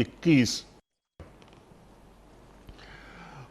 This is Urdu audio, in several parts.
21।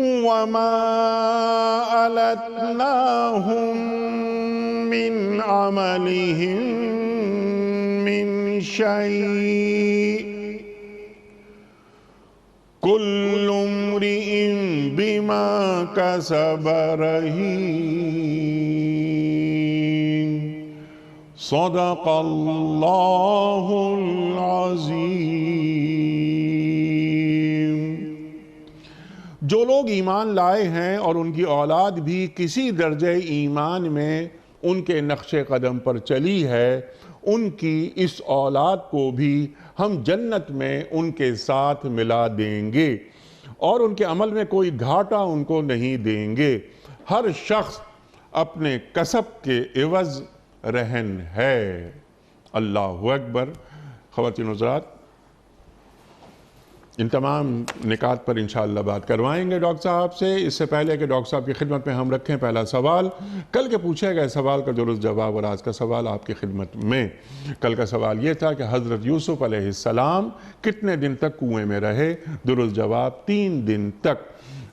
وما ألتناهم من عملهم من شيء كل امرئ بما كسب رهين صدق اللہ العظیم۔ جو لوگ ایمان لائے ہیں اور ان کی اولاد بھی کسی درجہ ایمان میں ان کے نقش قدم پر چلی ہے، ان کی اس اولاد کو بھی ہم جنت میں ان کے ساتھ ملا دیں گے اور ان کے عمل میں کوئی گھاٹا ان کو نہیں دیں گے۔ ہر شخص اپنے کسب کے عوض رہن ہے۔ اللہ اکبر۔ خواتین حضرات، ان تمام نکات پر انشاءاللہ بات کروائیں گے ڈاکٹر صاحب سے۔ اس سے پہلے کہ ڈاکٹر صاحب کی خدمت میں ہم رکھیں پہلا سوال، کل کے پوچھے گئے سوال کا درست جواب اور آج کا سوال آپ کی خدمت میں۔ کل کا سوال یہ تھا کہ حضرت یوسف علیہ السلام کتنے دن تک کنویں میں رہے؟ درست جواب 3 دن تک۔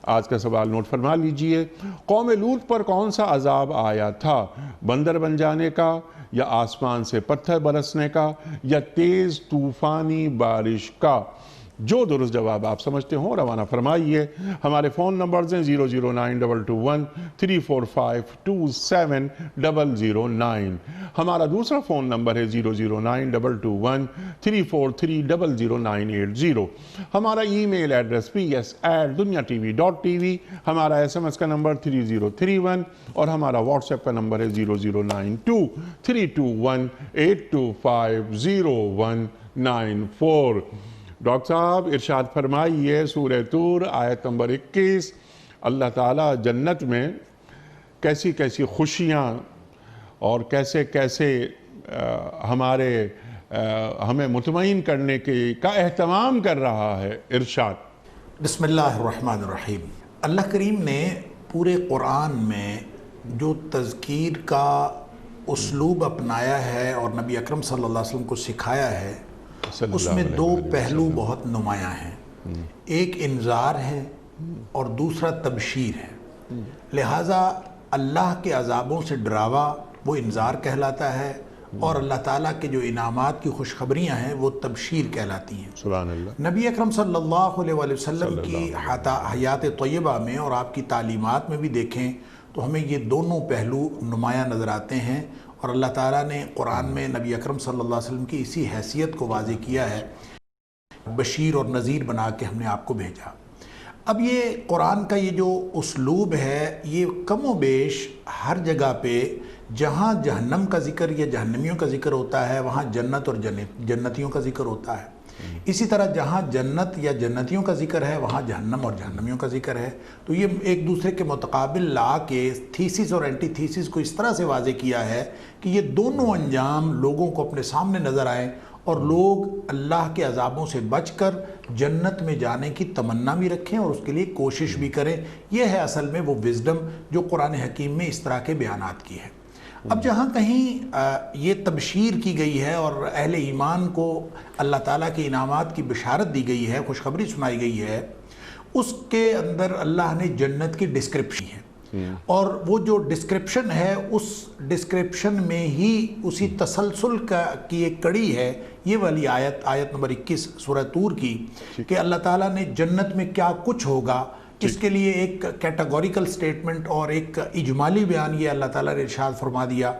آج کا سوال نوٹ فرما لیجئے۔ قوم لوط پر کون سا عذاب آیا تھا؟ بندر بن جانے کا، یا آسمان سے پتھر برسنے کا، یا تیز طوفانی بارش کا؟ جو درست جواب آپ سمجھتے ہوں روانہ فرمائیے۔ ہمارے فون نمبرز ہیں 0092234527009۔ ہمارا دوسرا فون نمبر ہے 0092234300980۔ ہمارا ای میل ایڈریس ps@dunyatv.tv۔ ہمارا SMS کا نمبر 3031 اور ہمارا واٹس ایپ کا نمبر ہے 009232182509194۔ ڈاکٹر صاحب ارشاد فرمائیے، سورہ طور آیت نمبر 21، اللہ تعالیٰ جنت میں کیسی کیسی خوشیاں اور کیسے کیسے ہمیں مطمئن کرنے کا اہتمام کر رہا ہے۔ ارشاد۔ بسم اللہ الرحمن الرحیم۔ اللہ کریم نے پورے قرآن میں جو تذکیر کا اسلوب اپنایا ہے اور نبی اکرم صلی اللہ علیہ وسلم کو سکھایا ہے، اس میں 2 پہلو بہت نمایاں ہیں۔ ایک انذار ہے اور دوسرا تبشیر ہے۔ لہٰذا اللہ کے عذابوں سے ڈراوا وہ انذار کہلاتا ہے، اور اللہ تعالیٰ کے جو انعامات کی خوشخبریاں ہیں وہ تبشیر کہلاتی ہیں۔ سبحان اللہ۔ نبی اکرم صلی اللہ علیہ وسلم کی حیات طیبہ میں اور آپ کی تعلیمات میں بھی دیکھیں تو ہمیں یہ دونوں پہلو نمایاں نظر آتے ہیں، اور اللہ تعالیٰ نے قرآن میں نبی اکرم صلی اللہ علیہ وسلم کی اسی حیثیت کو واضح کیا ہے، بشیر اور نذیر بنا کے ہم نے آپ کو بھیجا۔ اب یہ قرآن کا یہ جو اسلوب ہے، یہ کم و بیش ہر جگہ پہ جہاں جہنم کا ذکر یا جہنمیوں کا ذکر ہوتا ہے وہاں جنت اور جنتیوں کا ذکر ہوتا ہے۔ اسی طرح جہاں جنت یا جنتیوں کا ذکر ہے وہاں جہنم اور جہنمیوں کا ذکر ہے۔ تو یہ ایک دوسرے کے متقابل لا کے تھیسس اور اینٹی تھیسس کو اس طرح سے واضح کیا ہے کہ یہ دونوں انجام لوگوں کو اپنے سامنے نظر آئیں اور لوگ اللہ کے عذابوں سے بچ کر جنت میں جانے کی تمنا بھی رکھیں اور اس کے لیے کوشش بھی کریں۔ یہ ہے اصل میں وہ وزڈم جو قرآن حکیم میں اس طرح کے بیانات کی ہے۔ اب جہاں کہیں یہ تبشیر کی گئی ہے اور اہل ایمان کو اللہ تعالیٰ کے انعامات کی بشارت دی گئی ہے، خوشخبری سنائی گئی ہے، اس کے اندر اللہ نے جنت کی ڈسکرپشن ہے، اور وہ جو ڈسکرپشن ہے اس ڈسکرپشن میں ہی اسی تسلسل کی ایک کڑی ہے یہ والی آیت نمبر 21 سورہ طور کی، کہ اللہ تعالیٰ نے جنت میں کیا کچھ ہوگا اس کے لیے ایک کیٹاگوریکل سٹیٹمنٹ اور ایک اجمالی بیان یہ اللہ تعالیٰ نے ارشاد فرما دیا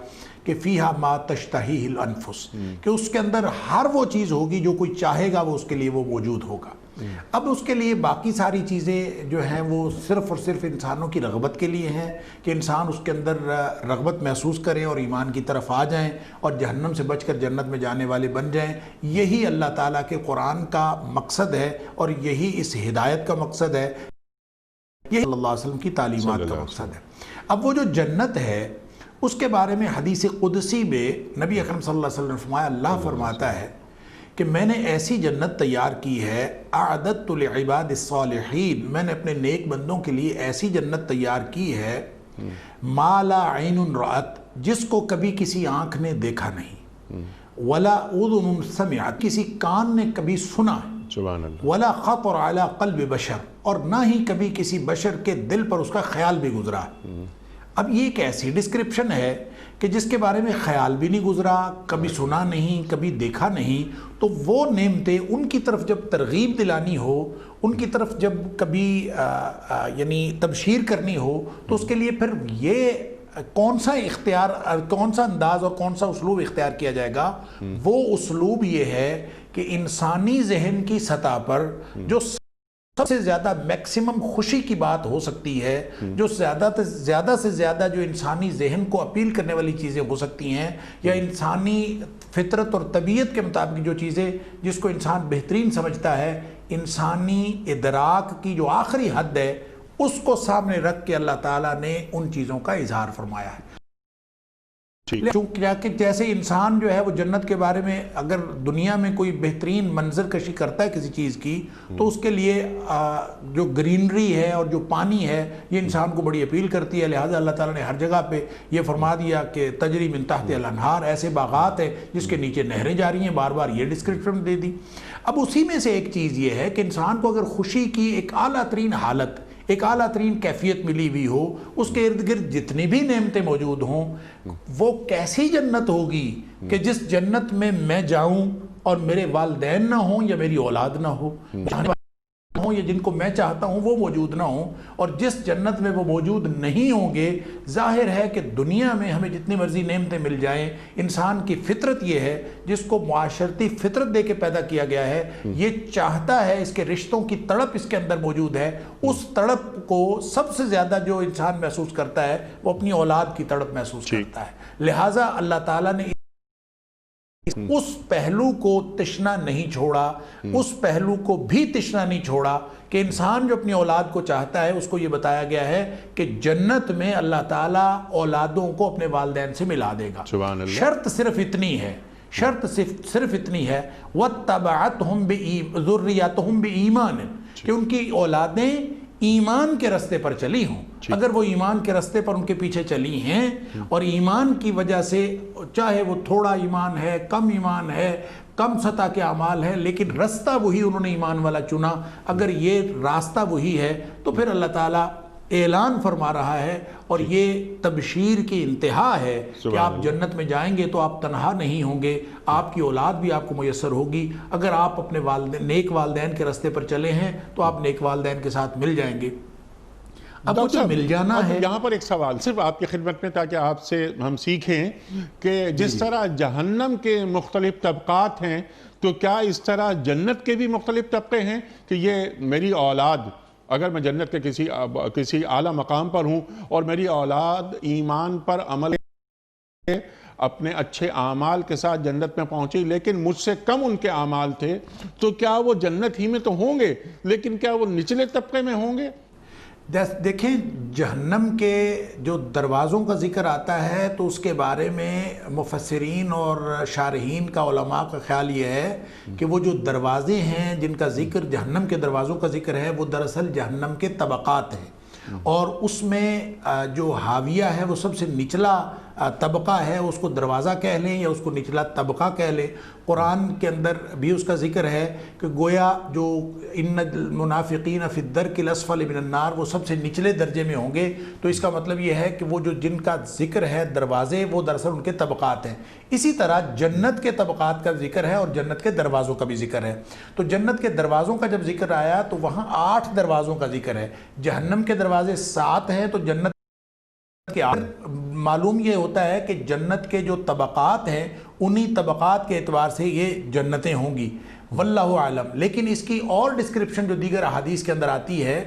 کہ فیہا ما تشتہیہ الانفس، کہ اس کے اندر ہر وہ چیز ہوگی جو کوئی چاہے گا وہ اس کے لیے وہ موجود ہوگا۔ اب اس کے لیے باقی ساری چیزیں جو ہیں وہ صرف اور صرف انسانوں کی رغبت کے لیے ہیں کہ انسان اس کے اندر رغبت محسوس کریں اور ایمان کی طرف آ جائیں اور جہنم سے بچ کر جنت میں جانے والے بن جائیں۔ یہی اللہ تعالیٰ کے قرآن کا مقصد ہے اور یہی اس ہدایت کا مقصد ہے، یہ صلی اللہ علیہ وسلم کی تعلیمات کا مقصد ہے۔ اب وہ جو جنت ہے اس کے بارے میں حدیث قدسی میں نبی اکرم صلی اللہ علیہ وسلم نے فرمایا، اللہ فرماتا ہے کہ میں نے ایسی جنت تیار کی ہے، اعددت لعباد الصالحین، میں نے اپنے نیک بندوں کے لیے ایسی جنت تیار کی ہے، ما لا عین رأت، جس کو کبھی کسی آنکھ نے دیکھا نہیں، ولا اذن سمعت، کسی کان نے کبھی سنا، سبحان اللہ، ولا خطر علی قلب بشر، اور نہ ہی کبھی کسی بشر کے دل پر اس کا خیال بھی گزرا ہے۔ اب یہ ایک ایسی ڈسکرپشن ہے کہ جس کے بارے میں خیال بھی نہیں گزرا، کبھی سنا نہیں، کبھی دیکھا نہیں، تو وہ نعمتیں ان کی طرف جب ترغیب دلانی ہو، ان کی طرف جب کبھی یعنی تبشیر کرنی ہو، تو اس کے لیے پھر یہ کون سا اختیار، کون سا انداز اور کون سا اسلوب اختیار کیا جائے گا؟ وہ اسلوب یہ ہے کہ انسانی ذہن کی سطح پر جو سب سے زیادہ میکسیمم خوشی کی بات ہو سکتی ہے، جو زیادہ سے زیادہ جو انسانی ذہن کو اپیل کرنے والی چیزیں ہو سکتی ہیں، یا انسانی فطرت اور طبیعت کے مطابق جو چیزیں جس کو انسان بہترین سمجھتا ہے، انسانی ادراک کی جو آخری حد ہے، اس کو سامنے رکھ کے اللہ تعالیٰ نے ان چیزوں کا اظہار فرمایا ہے۔ چونکہ جیسے انسان جو ہے وہ جنت کے بارے میں اگر دنیا میں کوئی بہترین منظر کشی کرتا ہے کسی چیز کی، تو اس کے لیے جو گرینری ہے اور جو پانی ہے یہ انسان کو بڑی اپیل کرتی ہے، لہٰذا اللہ تعالیٰ نے ہر جگہ پہ یہ فرما دیا کہ تجری من تحت الانہار، ایسے باغات ہیں جس کے نیچے نہریں جاری ہیں، بار بار یہ ڈسکرپشن دے دی۔ اب اسی میں سے ایک چیز یہ ہے کہ انسان کو اگر خوشی کی ایک اعلیٰ ترین حالت، ایک اعلیٰ ترین کیفیت ملی ہوئی ہو، اس کے ارد گرد جتنی بھی نعمتیں موجود ہوں، وہ کیسی جنت ہوگی کہ جس جنت میں میں جاؤں اور میرے والدین نہ ہوں یا میری اولاد نہ ہو، یا جن کو میں چاہتا ہوں وہ موجود نہ ہوں، اور جس جنت میں وہ موجود نہیں ہوں گے۔ ظاہر ہے کہ دنیا میں ہمیں جتنی مرضی نعمتیں مل جائیں، انسان کی فطرت یہ ہے، جس کو معاشرتی فطرت دے کے پیدا کیا گیا ہے، یہ چاہتا ہے، اس کے رشتوں کی تڑپ اس کے اندر موجود ہے، اس تڑپ کو سب سے زیادہ جو انسان محسوس کرتا ہے وہ اپنی اولاد کی تڑپ محسوس کرتا ہے۔ لہٰذا اللہ تعالیٰ نے اس پہلو کو تشنا نہیں چھوڑا، اس پہلو کو بھی تشنا نہیں چھوڑا کہ انسان جو اپنی اولاد کو چاہتا ہے، اس کو یہ بتایا گیا ہے کہ جنت میں اللہ تعالیٰ اولادوں کو اپنے والدین سے ملا دے گا۔ شرط صرف اتنی ہے، شرط صرف اتنی ہے وَاتَّبَعَتْهُمْ ذُرِّيَّتُهُمْ بِإِيمَانٍ، کہ ان کی اولادیں ایمان کے رستے پر چلی ہوں۔ اگر وہ ایمان کے رستے پر ان کے پیچھے چلی ہیں اور ایمان کی وجہ سے، چاہے وہ تھوڑا ایمان ہے، کم ایمان ہے، کم سطح کے اعمال ہے، لیکن رستہ وہی انہوں نے ایمان والا چنا، اگر یہ راستہ وہی ہے، تو پھر اللہ تعالیٰ اعلان فرما رہا ہے، اور یہ تبشیر کی انتہا ہے کہ آپ جنت میں جائیں گے تو آپ تنہا نہیں ہوں گے، آپ کی اولاد بھی آپ کو میسر ہوگی۔ اگر آپ اپنے نیک والدین کے راستے پر چلے ہیں تو آپ نیک والدین کے ساتھ مل جائیں گے۔ اب وہ مل جانا ہے، یہاں پر ایک سوال صرف آپ کی خدمت میں، تاکہ آپ سے ہم سیکھیں کہ جس طرح جہنم کے مختلف طبقات ہیں، تو کیا اس طرح جنت کے بھی مختلف طبقے ہیں کہ یہ میری اولاد، اگر میں جنت کے کسی اعلیٰ مقام پر ہوں اور میری اولاد ایمان پر عمل اپنے اچھے اعمال کے ساتھ جنت میں پہنچی، لیکن مجھ سے کم ان کے اعمال تھے، تو کیا وہ جنت ہی میں تو ہوں گے، لیکن کیا وہ نچلے طبقے میں ہوں گے؟ دیکھیں، جہنم کے جو دروازوں کا ذکر آتا ہے تو اس کے بارے میں مفسرین اور شارحین کا، علماء کا خیال یہ ہے کہ وہ جو دروازے ہیں جن کا ذکر، جہنم کے دروازوں کا ذکر ہے، وہ دراصل جہنم کے طبقات ہیں، اور اس میں جو حاویہ ہے وہ سب سے نچلا طبقہ ہے، اس کو دروازہ کہہ لیں یا اس کو نچلا طبقہ کہہ لیں۔ قرآن کے اندر بھی اس کا ذکر ہے کہ گویا جو ان المنافقین فی الدرک الاسفل من النار، وہ سب سے نچلے درجے میں ہوں گے، تو اس کا مطلب یہ ہے کہ وہ جو جن کا ذکر ہے دروازے، وہ دراصل ان کے طبقات ہیں۔ اسی طرح جنت کے طبقات کا ذکر ہے اور جنت کے دروازوں کا بھی ذکر ہے۔ تو جنت کے دروازوں کا جب ذکر آیا تو وہاں 8 دروازوں کا ذکر ہے، جہنم کے دروازے 7 ہیں، تو جنت کے معلوم یہ ہوتا ہے کہ جنت کے جو طبقات ہیں انہی طبقات کے اعتبار سے یہ جنتیں ہوں گی، واللہ عالم۔ لیکن اس کی اور ڈسکرپشن جو دیگر احادیث کے اندر آتی ہے،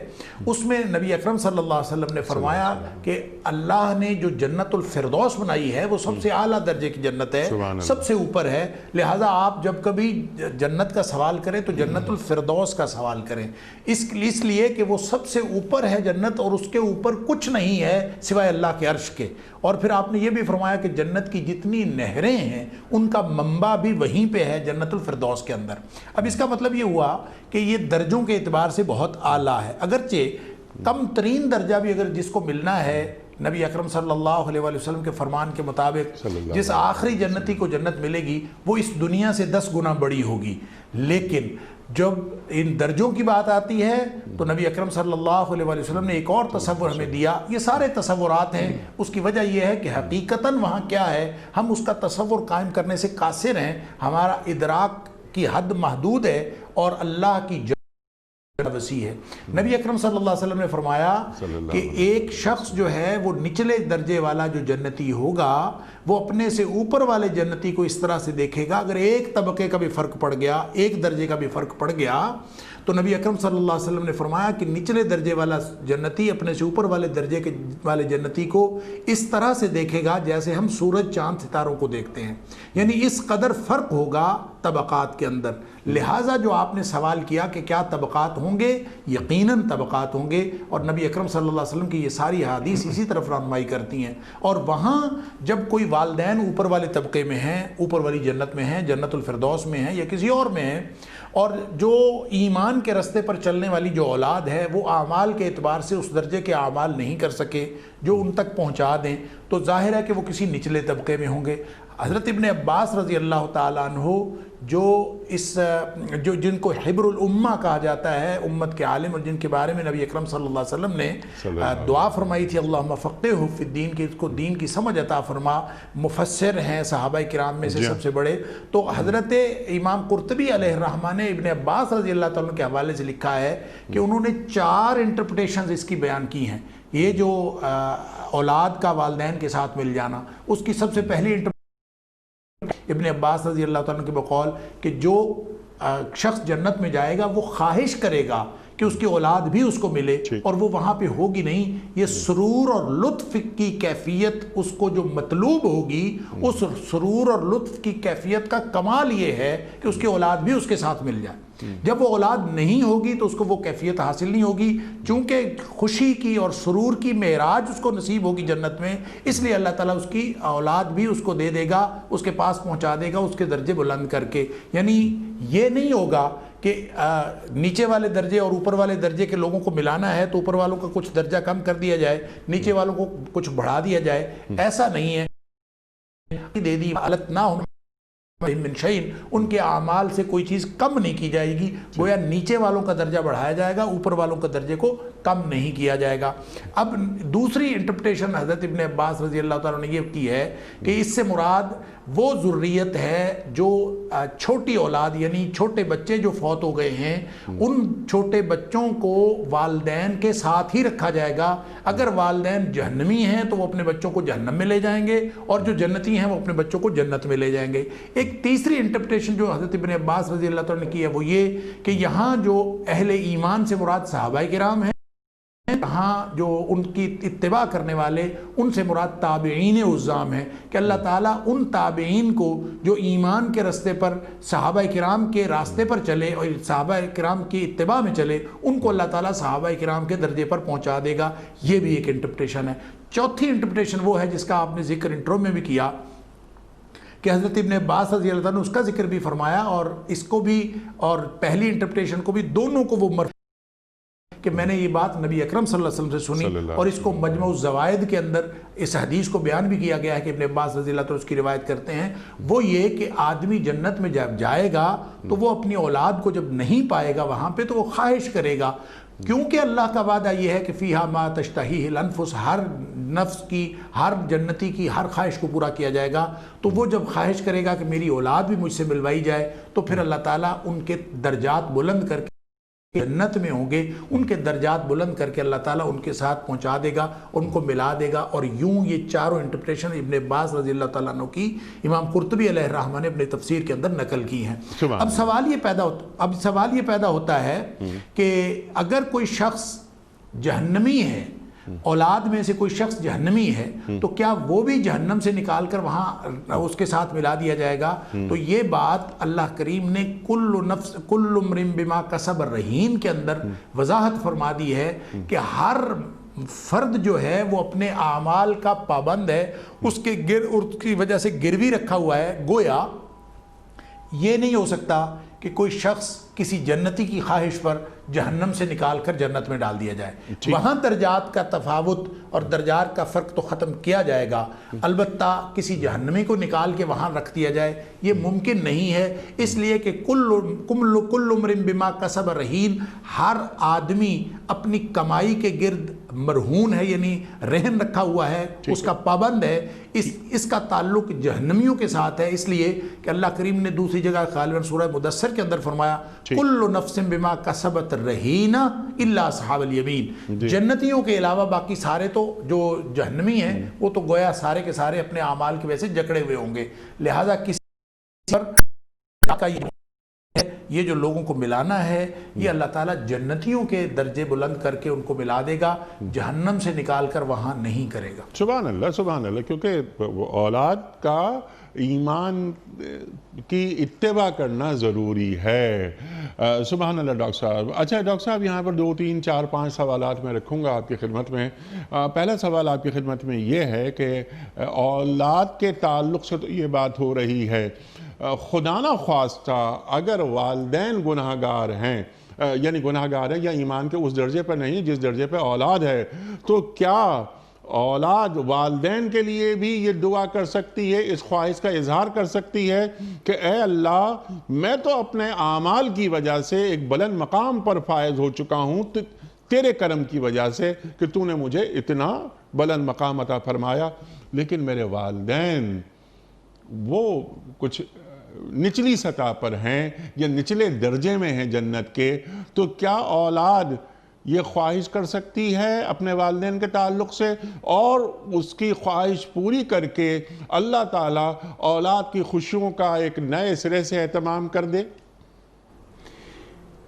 اس میں نبی اکرم صلی اللہ علیہ وسلم نے فرمایا کہ اللہ نے جو جنت الفردوس بنائی ہے وہ سب سے اعلیٰ درجے کی جنت ہے، سب سے اوپر ہے، لہٰذا آپ جب کبھی جنت کا سوال کریں تو جنت الفردوس کا سوال کریں، اس لیے کہ وہ سب سے اوپر ہے جنت، اور اس کے اوپر کچھ نہیں ہے سوائے اللہ کے عرش کے۔ اور پھر آپ نے یہ بھی فرمایا کہ جنت کی جتنی نہریں ہیں ان کا منبع بھی وہیں پہ ہے، جنت الفردوس کے اندر۔ اب اس کا مطلب یہ ہوا کہ یہ درجوں کے اعتبار سے بہت اعلیٰ ہے، اگرچہ کم ترین درجہ بھی اگر جس کو ملنا ہے نبی اکرم صلی اللہ علیہ وسلم کے فرمان کے مطابق جس آخری جنتی کو جنت ملے گی وہ اس دنیا سے 10 گنا بڑی ہوگی، لیکن جب ان درجوں کی بات آتی ہے تو نبی اکرم صلی اللہ علیہ وسلم نے ایک اور تصور ہمیں دیا۔ یہ سارے تصورات ہیں، اس کی وجہ یہ ہے کہ حقیقتاً وہاں کیا ہے ہم اس کا تصور قائم کرنے سے قاصر ہیں، ہمارا ادراک کی حد محدود ہے اور اللہ کی وسیع ہے۔ نبی اکرم صلی اللہ علیہ وسلم نے فرمایا کہ ایک شخص جو ہے وہ نچلے درجے والا جو جنتی ہوگا وہ اپنے سے اوپر والے جنتی کو اس طرح سے دیکھے گا، اگر ایک طبقے کا بھی فرق پڑ گیا، ایک درجے کا بھی فرق پڑ گیا تو نبی اکرم صلی اللہ علیہ وسلم نے فرمایا کہ نچلے درجے والا جنتی اپنے سے اوپر والے درجے کے والے جنتی کو اس طرح سے دیکھے گا جیسے ہم سورج چاند ستاروں کو دیکھتے ہیں، یعنی اس قدر فرق ہوگا طبقات کے اندر۔ لہٰذا جو آپ نے سوال کیا کہ کیا طبقات ہوں گے، یقیناً طبقات ہوں گے، اور نبی اکرم صلی اللہ علیہ وسلم کی یہ ساری حدیث اسی طرف رہنمائی کرتی ہیں۔ اور وہاں جب کوئی والدین اوپر والے طبقے میں ہیں، اوپر والی جنت میں ہیں، جنت الفردوس میں ہیں یا کسی اور میں ہیں، اور جو ایمان کے رستے پر چلنے والی جو اولاد ہے وہ اعمال کے اعتبار سے اس درجے کے اعمال نہیں کر سکے جو ان تک پہنچا دیں، تو ظاہر ہے کہ وہ کسی نچلے طبقے میں ہوں گے۔ حضرت ابن عباس رضی اللہ تعالیٰ عنہ جو جن کو حبر الامہ کہا جاتا ہے، امت کے عالم، اور جن کے بارے میں نبی اکرم صلی اللہ علیہ وسلم نے دعا فرمائی تھی اللہم فقہہ فی الدین، کہ اس کو دین کی سمجھ عطا فرما، مفسر ہیں صحابہ کرام میں سے سب سے بڑے، تو حضرت امام قرطبی علیہ الرحمہ نے ابن عباس رضی اللہ تعالیٰ کے حوالے سے لکھا ہے کہ انہوں نے 4 انٹرپریٹیشنز اس کی بیان کی ہیں۔ یہ جو اولاد کا والدین کے ساتھ مل جانا، اس کی سب سے پہلی ابن عباس رضی اللہ تعالیٰ کے بقول کہ جو شخص جنت میں جائے گا وہ خواہش کرے گا کہ اس کی اولاد بھی اس کو ملے، اور وہ وہاں پہ ہوگی نہیں۔ یہ سرور اور لطف کی کیفیت اس کو جو مطلوب ہوگی، اس سرور اور لطف کی کیفیت کا کمال یہ ہے کہ اس کی اولاد بھی اس کے ساتھ مل جائے۔ جب وہ اولاد نہیں ہوگی تو اس کو وہ کیفیت حاصل نہیں ہوگی، چونکہ خوشی کی اور سرور کی معراج اس کو نصیب ہوگی جنت میں، اس لیے اللہ تعالیٰ اس کی اولاد بھی اس کو دے دے گا، اس کے پاس پہنچا دے گا، اس کے درجے بلند کر کے۔ یعنی یہ نہیں ہوگا کہ نیچے والے درجے اور اوپر والے درجے کے لوگوں کو ملانا ہے تو اوپر والوں کا کچھ درجہ کم کر دیا جائے، نیچے والوں کو کچھ بڑھا دیا جائے، ایسا نہیں ہے۔ دے دی حالت نہ ہونا من شیء، ان کے اعمال سے کوئی چیز کم نہیں کی جائے گی، گویا نیچے والوں کا درجہ بڑھایا جائے گا، اوپر والوں کا درجے کو کم نہیں کیا جائے گا۔ اب دوسری انٹرپریٹیشن حضرت ابن عباس رضی اللہ تعالیٰ نے یہ کی ہے کہ اس سے مراد وہ ذریت ہے جو چھوٹی اولاد، یعنی چھوٹے بچے جو فوت ہو گئے ہیں، ان چھوٹے بچوں کو والدین کے ساتھ ہی رکھا جائے گا۔ اگر والدین جہنمی ہیں تو وہ اپنے بچوں کو جہنم میں لے جائیں گے، اور جو جنتی ہیں وہ اپنے بچوں کو جنت میں لے جائیں گے۔ ایک تیسری انٹرپریٹیشن جو حضرت ابن عباس رضی اللہ تعالیٰ نے کی ہے وہ یہ کہ یہاں جو اہل ایمان سے مراد صحابہ کرام ہیں، یہاں جو ان کی اتباع کرنے والے، ان سے مراد تابعین عظام ہیں، کہ اللہ تعالیٰ ان تابعین کو جو ایمان کے راستے پر صحابہ کرام کے راستے پر چلے اور صحابہ کرام کی اتباع میں چلے، ان کو اللہ تعالیٰ صحابہ کرام کے درجے پر پہنچا دے گا۔ یہ بھی ایک انٹرپریٹیشن ہے۔ چوتھی انٹرپریٹیشن وہ ہے جس کا آپ نے ذکر انٹرو میں بھی کیا کہ حضرت ابن عباس رضی اللہ عنہ نے اس کا ذکر بھی فرمایا، اور اس کو بھی اور پہلی انٹرپریٹیشن کو بھی، دونوں کو وہ کہ میں نے یہ بات نبی اکرم صلی اللہ علیہ وسلم سے سنی، اور اس کو مجمع الزوائد کے اندر اس حدیث کو بیان بھی کیا گیا ہے کہ ابن عباس رضی اللہ عنہ اس کی روایت کرتے ہیں، وہ یہ کہ آدمی جنت میں جب جائے گا تو وہ اپنی اولاد کو جب نہیں پائے گا وہاں پہ تو وہ خواہش کرے گا، کیونکہ اللہ کا وعدہ یہ ہے کہ فیہا ما تشتہیہ الانفس، ہر نفس کی، ہر جنتی کی ہر خواہش کو پورا کیا جائے گا۔ تو وہ جب خواہش کرے گا کہ میری اولاد بھی مجھ سے ملوائی جائے، تو پھر اللہ تعالیٰ ان کے درجات بلند کر کے جنت میں ہوں گے، ان کے درجات بلند کر کے اللہ تعالیٰ ان کے ساتھ پہنچا دے گا، ان کو ملا دے گا۔ اور یوں یہ چاروں انٹرپریٹیشن ابن عباس رضی اللہ تعالیٰ عنہ کی امام قرطبی علیہ الرحمہ نے اپنے تفسیر کے اندر نقل کی ہیں۔ اب سوال یہ پیدا ہوتا ہے کہ اگر کوئی شخص جہنمی ہے، اولاد میں سے کوئی شخص جہنمی ہے، تو کیا وہ بھی جہنم سے نکال کر وہاں اس کے ساتھ ملا دیا جائے گا؟ تو یہ بات اللہ کریم نے کل امرئ بما کسب رہین کے اندر وضاحت فرما دی ہے کہ ہر فرد جو ہے وہ اپنے اعمال کا پابند ہے، اس کی وجہ سے گروی رکھا ہوا ہے۔ گویا یہ نہیں ہو سکتا کہ کوئی شخص کسی جنتی کی خواہش پر جہنم سے نکال کر جنت میں ڈال دیا جائے۔ وہاں درجات کا تفاوت اور درجات کا فرق تو ختم کیا جائے گا، البتہ کسی جہنمی کو نکال کے وہاں رکھ دیا جائے یہ ممکن نہیں ہے، اس لیے کہ کل امر بما کسب رہین، ہر آدمی اپنی کمائی کے گرد مرہون ہے، یعنی رہن رکھا ہوا ہے، اس کا پابند ہے۔ اس کا تعلق جہنمیوں کے ساتھ ہے، اس لیے کہ اللہ کریم نے دوسری جگہ غالباً سورہ مدثر کے اندر فرمایا کل نفس بما کسبت رہینہ الا اصحاب الیمین، جنتیوں کے علاوہ باقی سارے تو جو جہنمی ہیں وہ تو گویا سارے کے سارے اپنے اعمال کی وجہ سے جکڑے ہوئے ہوں گے، لہٰذا کسی پر کا یہ جو لوگوں کو ملانا ہے یہ اللہ تعالیٰ جنتیوں کے درجے بلند کر کے ان کو ملا دے گا، جہنم سے نکال کر وہاں نہیں کرے گا۔ سبحان اللہ سبحان اللہ، کیونکہ اولاد کا ایمان کی اتباع کرنا ضروری ہے۔ سبحان اللہ ڈاکٹر صاحب۔ اچھا ڈاکٹر صاحب، یہاں پر 2 3 4 5 سوالات میں رکھوں گا آپ کی خدمت میں۔ پہلا سوال آپ کی خدمت میں یہ ہے کہ اولاد کے تعلق سے تو یہ بات ہو رہی ہے، خدا نہ خواستہ اگر والدین گناہ گار ہیں، یعنی گناہ گار ہیں یا ایمان کے اس درجے پر نہیں جس درجے پہ اولاد ہے، تو کیا اولاد والدین کے لیے بھی یہ دعا کر سکتی ہے، اس خواہش کا اظہار کر سکتی ہے کہ اے اللہ میں تو اپنے اعمال کی وجہ سے ایک بلند مقام پر فائز ہو چکا ہوں تیرے کرم کی وجہ سے کہ تو نے مجھے اتنا بلند مقام عطا فرمایا، لیکن میرے والدین وہ کچھ نچلی سطح پر ہیں یا نچلے درجے میں ہیں جنت کے، تو کیا اولاد یہ خواہش کر سکتی ہے اپنے والدین کے تعلق سے اور اس کی خواہش پوری کر کے اللہ تعالیٰ اولاد کی خوشیوں کا ایک نئے سرے سے اہتمام کر دے؟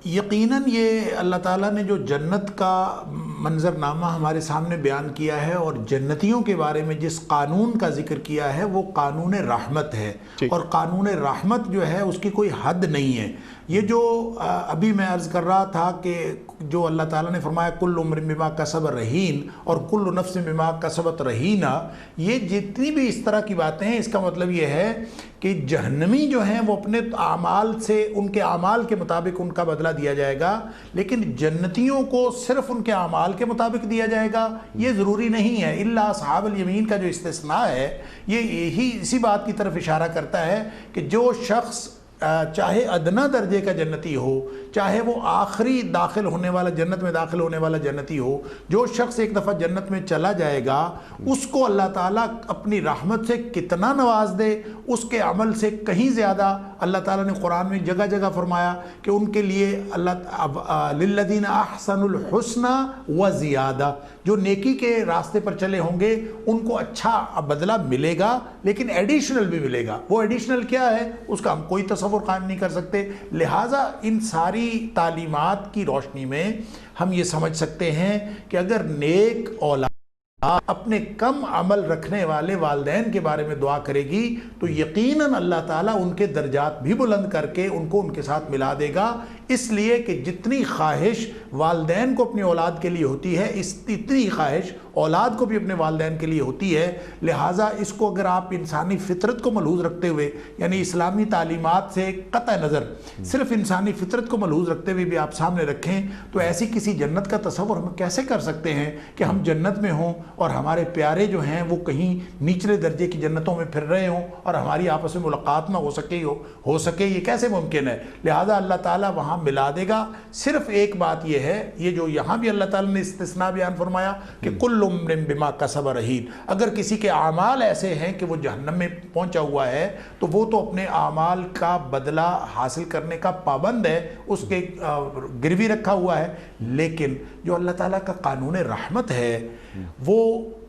یقیناً یہ اللہ تعالیٰ نے جو جنت کا منظرنامہ ہمارے سامنے بیان کیا ہے اور جنتیوں کے بارے میں جس قانون کا ذکر کیا ہے وہ قانون رحمت ہے، اور قانون رحمت جو ہے اس کی کوئی حد نہیں ہے۔ یہ جو ابھی میں عرض کر رہا تھا کہ جو اللہ تعالیٰ نے فرمایا کل عمر بما کسب رہین اور کل نفس بما کسبت رہینہ، یہ جتنی بھی اس طرح کی باتیں ہیں اس کا مطلب یہ ہے کہ جہنمی جو ہیں وہ اپنے اعمال سے ان کے اعمال کے مطابق ان کا بدلہ دیا جائے گا، لیکن جنتیوں کو صرف ان کے اعمال کے مطابق دیا جائے گا یہ ضروری نہیں ہے۔ الا اصحاب الیمین کا جو استثناء ہے یہ یہی اسی بات کی طرف اشارہ کرتا ہے کہ جو شخص چاہے ادنا درجے کا جنتی ہو، چاہے وہ آخری داخل ہونے والا جنت میں داخل ہونے والا جنتی ہو، جو شخص ایک دفعہ جنت میں چلا جائے گا اس کو اللہ تعالیٰ اپنی رحمت سے کتنا نواز دے، اس کے عمل سے کہیں زیادہ اللہ تعالیٰ نے قرآن میں جگہ جگہ فرمایا کہ ان کے لیے للذین احسنوا الحسنى وزیادہ، جو نیکی کے راستے پر چلے ہوں گے ان کو اچھا بدلہ ملے گا، لیکن ایڈیشنل بھی ملے گا۔ وہ ایڈیشنل کیا ہے اس کا ہم کوئی تصور قائم نہیں کر سکتے، لہٰذا ان ساری تعلیمات کی روشنی میں ہم یہ سمجھ سکتے ہیں کہ اگر نیک اولاد اپنے کم عمل رکھنے والے والدین کے بارے میں دعا کرے گی تو یقیناً اللہ تعالیٰ ان کے درجات بھی بلند کر کے ان کو ان کے ساتھ ملا دے گا، اس لیے کہ جتنی خواہش والدین کو اپنی اولاد کے لیے ہوتی ہے اتنی خواہش اولاد کو بھی اپنے والدین کے لیے ہوتی ہے۔ لہٰذا اس کو اگر آپ انسانی فطرت کو ملحوظ رکھتے ہوئے، یعنی اسلامی تعلیمات سے قطع نظر صرف انسانی فطرت کو ملحوظ رکھتے ہوئے بھی آپ سامنے رکھیں تو ایسی کسی جنت کا تصور ہم کیسے کر سکتے ہیں کہ ہم جنت میں ہوں اور ہمارے پیارے جو ہیں وہ کہیں نچلے درجے کی جنتوں میں پھر رہے ہوں اور ہماری آپس میں ملاقات نہ ہو سکے، یہ کیسے ممکن ہے؟ لہٰذا اللہ تعالیٰ وہاں ملا دے گا۔ صرف ایک بات یہ ہے، یہ جو یہاں بھی اللہ تعالیٰ نے استثناء بیان فرمایا کہ کل عمر بما کسب رہین، اگر کسی کے اعمال ایسے ہیں کہ وہ جہنم میں پہنچا ہوا ہے تو وہ تو اپنے اعمال کا بدلہ حاصل کرنے کا پابند ہے، اس کے گروی رکھا ہوا ہے، لیکن جو اللہ تعالیٰ کا قانون رحمت ہے وہ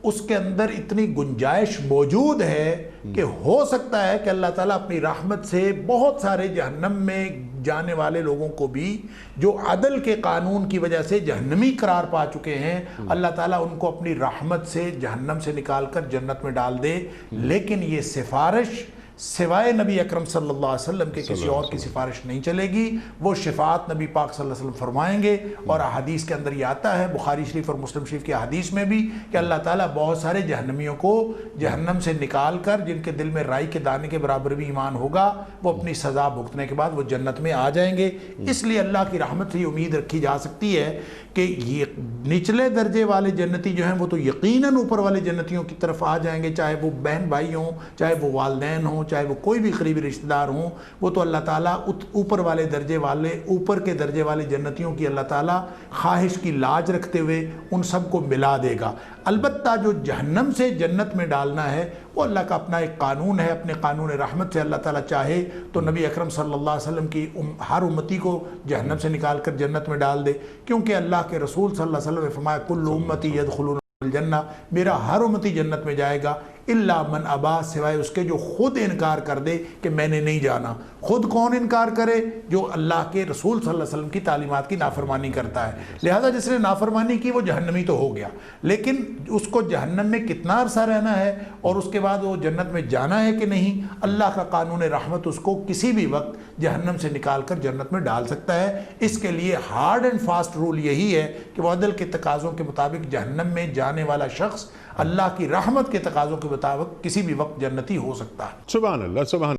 اس کے اندر اتنی گنجائش موجود ہے کہ ہو سکتا ہے کہ اللہ تعالیٰ اپنی رحمت سے بہت سارے جہنم میں جانے والے لوگوں کو بھی جو عدل کے قانون کی وجہ سے جہنمی قرار پا چکے ہیں، اللہ تعالیٰ ان کو اپنی رحمت سے جہنم سے نکال کر جنت میں ڈال دے، لیکن یہ سفارش سوائے نبی اکرم صلی اللہ علیہ وسلم کے کسی اور کی سفارش نہیں چلے گی. وہ شفاعت نبی پاک صلی اللہ علیہ وسلم فرمائیں گے. اور احادیث کے اندر یہ آتا ہے بخاری شریف اور مسلم شریف کی احادیث میں بھی کہ اللہ تعالیٰ بہت سارے جہنمیوں کو جہنم سے نکال کر جن کے دل میں رائی کے دانے کے برابر بھی ایمان ہوگا وہ اپنی سزا بھگتنے کے بعد وہ جنت میں آ جائیں گے. اس لیے اللہ کی رحمت سے یہ امید رکھی جا سکتی ہے کہ یہ نچلے درجے والے جنتی جو ہیں وہ تو یقیناً اوپر والے جنتیوں کی طرف آ جائیں گے, چاہے وہ بہن بھائی ہوں, چاہے وہ والدین ہوں, چاہے وہ کوئی بھی قریبی رشتہ دار ہوں. وہ تو اللہ تعالیٰ اوپر والے درجے والے اوپر کے درجے والے جنتیوں کی اللہ تعالیٰ خواہش کی لاج رکھتے ہوئے ان سب کو ملا دے گا. البتہ جو جہنم سے جنت میں ڈالنا ہے وہ اللہ کا اپنا ایک قانون ہے. اپنے قانون رحمت سے اللہ تعالیٰ چاہے تو نبی اکرم صلی اللہ علیہ وسلم کی ہر امتی کو جہنم سے نکال کر جنت میں ڈال دے, کیونکہ اللہ کے رسول صلی اللہ علیہ وسلم نے فرمایا کل امتی یدخلون الجنہ, میرا ہر امتی جنت میں جائے گا الا من ابا, سوائے اس کے جو خود انکار کر دے کہ میں نے نہیں جانا. خود کون انکار کرے؟ جو اللہ کے رسول صلی اللہ علیہ وسلم کی تعلیمات کی نافرمانی کرتا ہے. لہذا جس نے نافرمانی کی وہ جہنمی تو ہو گیا, لیکن اس کو جہنم میں کتنا عرصہ رہنا ہے اور اس کے بعد وہ جنت میں جانا ہے کہ نہیں, اللہ کا قانون رحمت اس کو کسی بھی وقت جہنم سے نکال کر جنت میں ڈال سکتا ہے. اس کے لیے ہارڈ اینڈ فاسٹ رول یہی ہے کہ وہ عدل کے تقاضوں کے مطابق جہنم میں جانے والا شخص اللہ کی رحمت کے تقاضوں کے مطابق کسی بھی وقت جنتی ہو سکتا ہے. سبحان اللہ, سبحان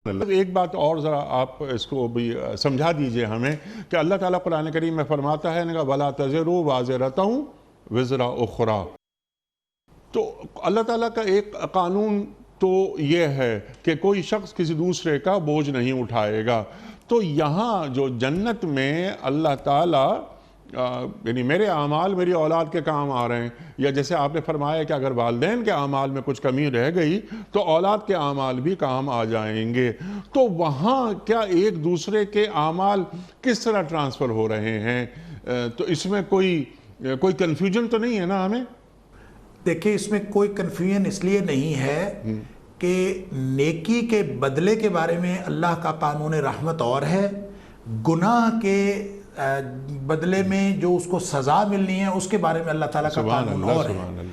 اللہ. ایک بات اور ذرا آپ اس کو بھی سمجھا دیجئے ہمیں کہ اللہ تعالیٰ قرآن کریم میں فرماتا ہے وَلَا تَزِرُ وَازِرَةٌ وِزْرَ أُخْرَى. تو اللہ تعالیٰ کا ایک قانون تو یہ ہے کہ کوئی شخص کسی دوسرے کا بوجھ نہیں اٹھائے گا. تو یہاں جو جنت میں اللہ تعالیٰ یعنی میرے اعمال میری اولاد کے کام آ رہے ہیں, یا جیسے آپ نے فرمایا کہ اگر والدین کے اعمال میں کچھ کمی رہ گئی تو اولاد کے اعمال بھی کام آ جائیں گے. تو وہاں کیا ایک دوسرے کے اعمال کس طرح ٹرانسفر ہو رہے ہیں؟ تو اس میں کوئی کنفیوژن تو نہیں ہے نا ہمیں؟ دیکھیں, اس میں کوئی کنفیوژن اس لیے نہیں ہے کہ نیکی کے بدلے کے بارے میں اللہ کا قانون رحمت اور ہے, گناہ کے بدلے میں جو اس کو سزا ملنی ہے اس کے بارے میں اللہ تعالیٰ کا قانون اور ہے.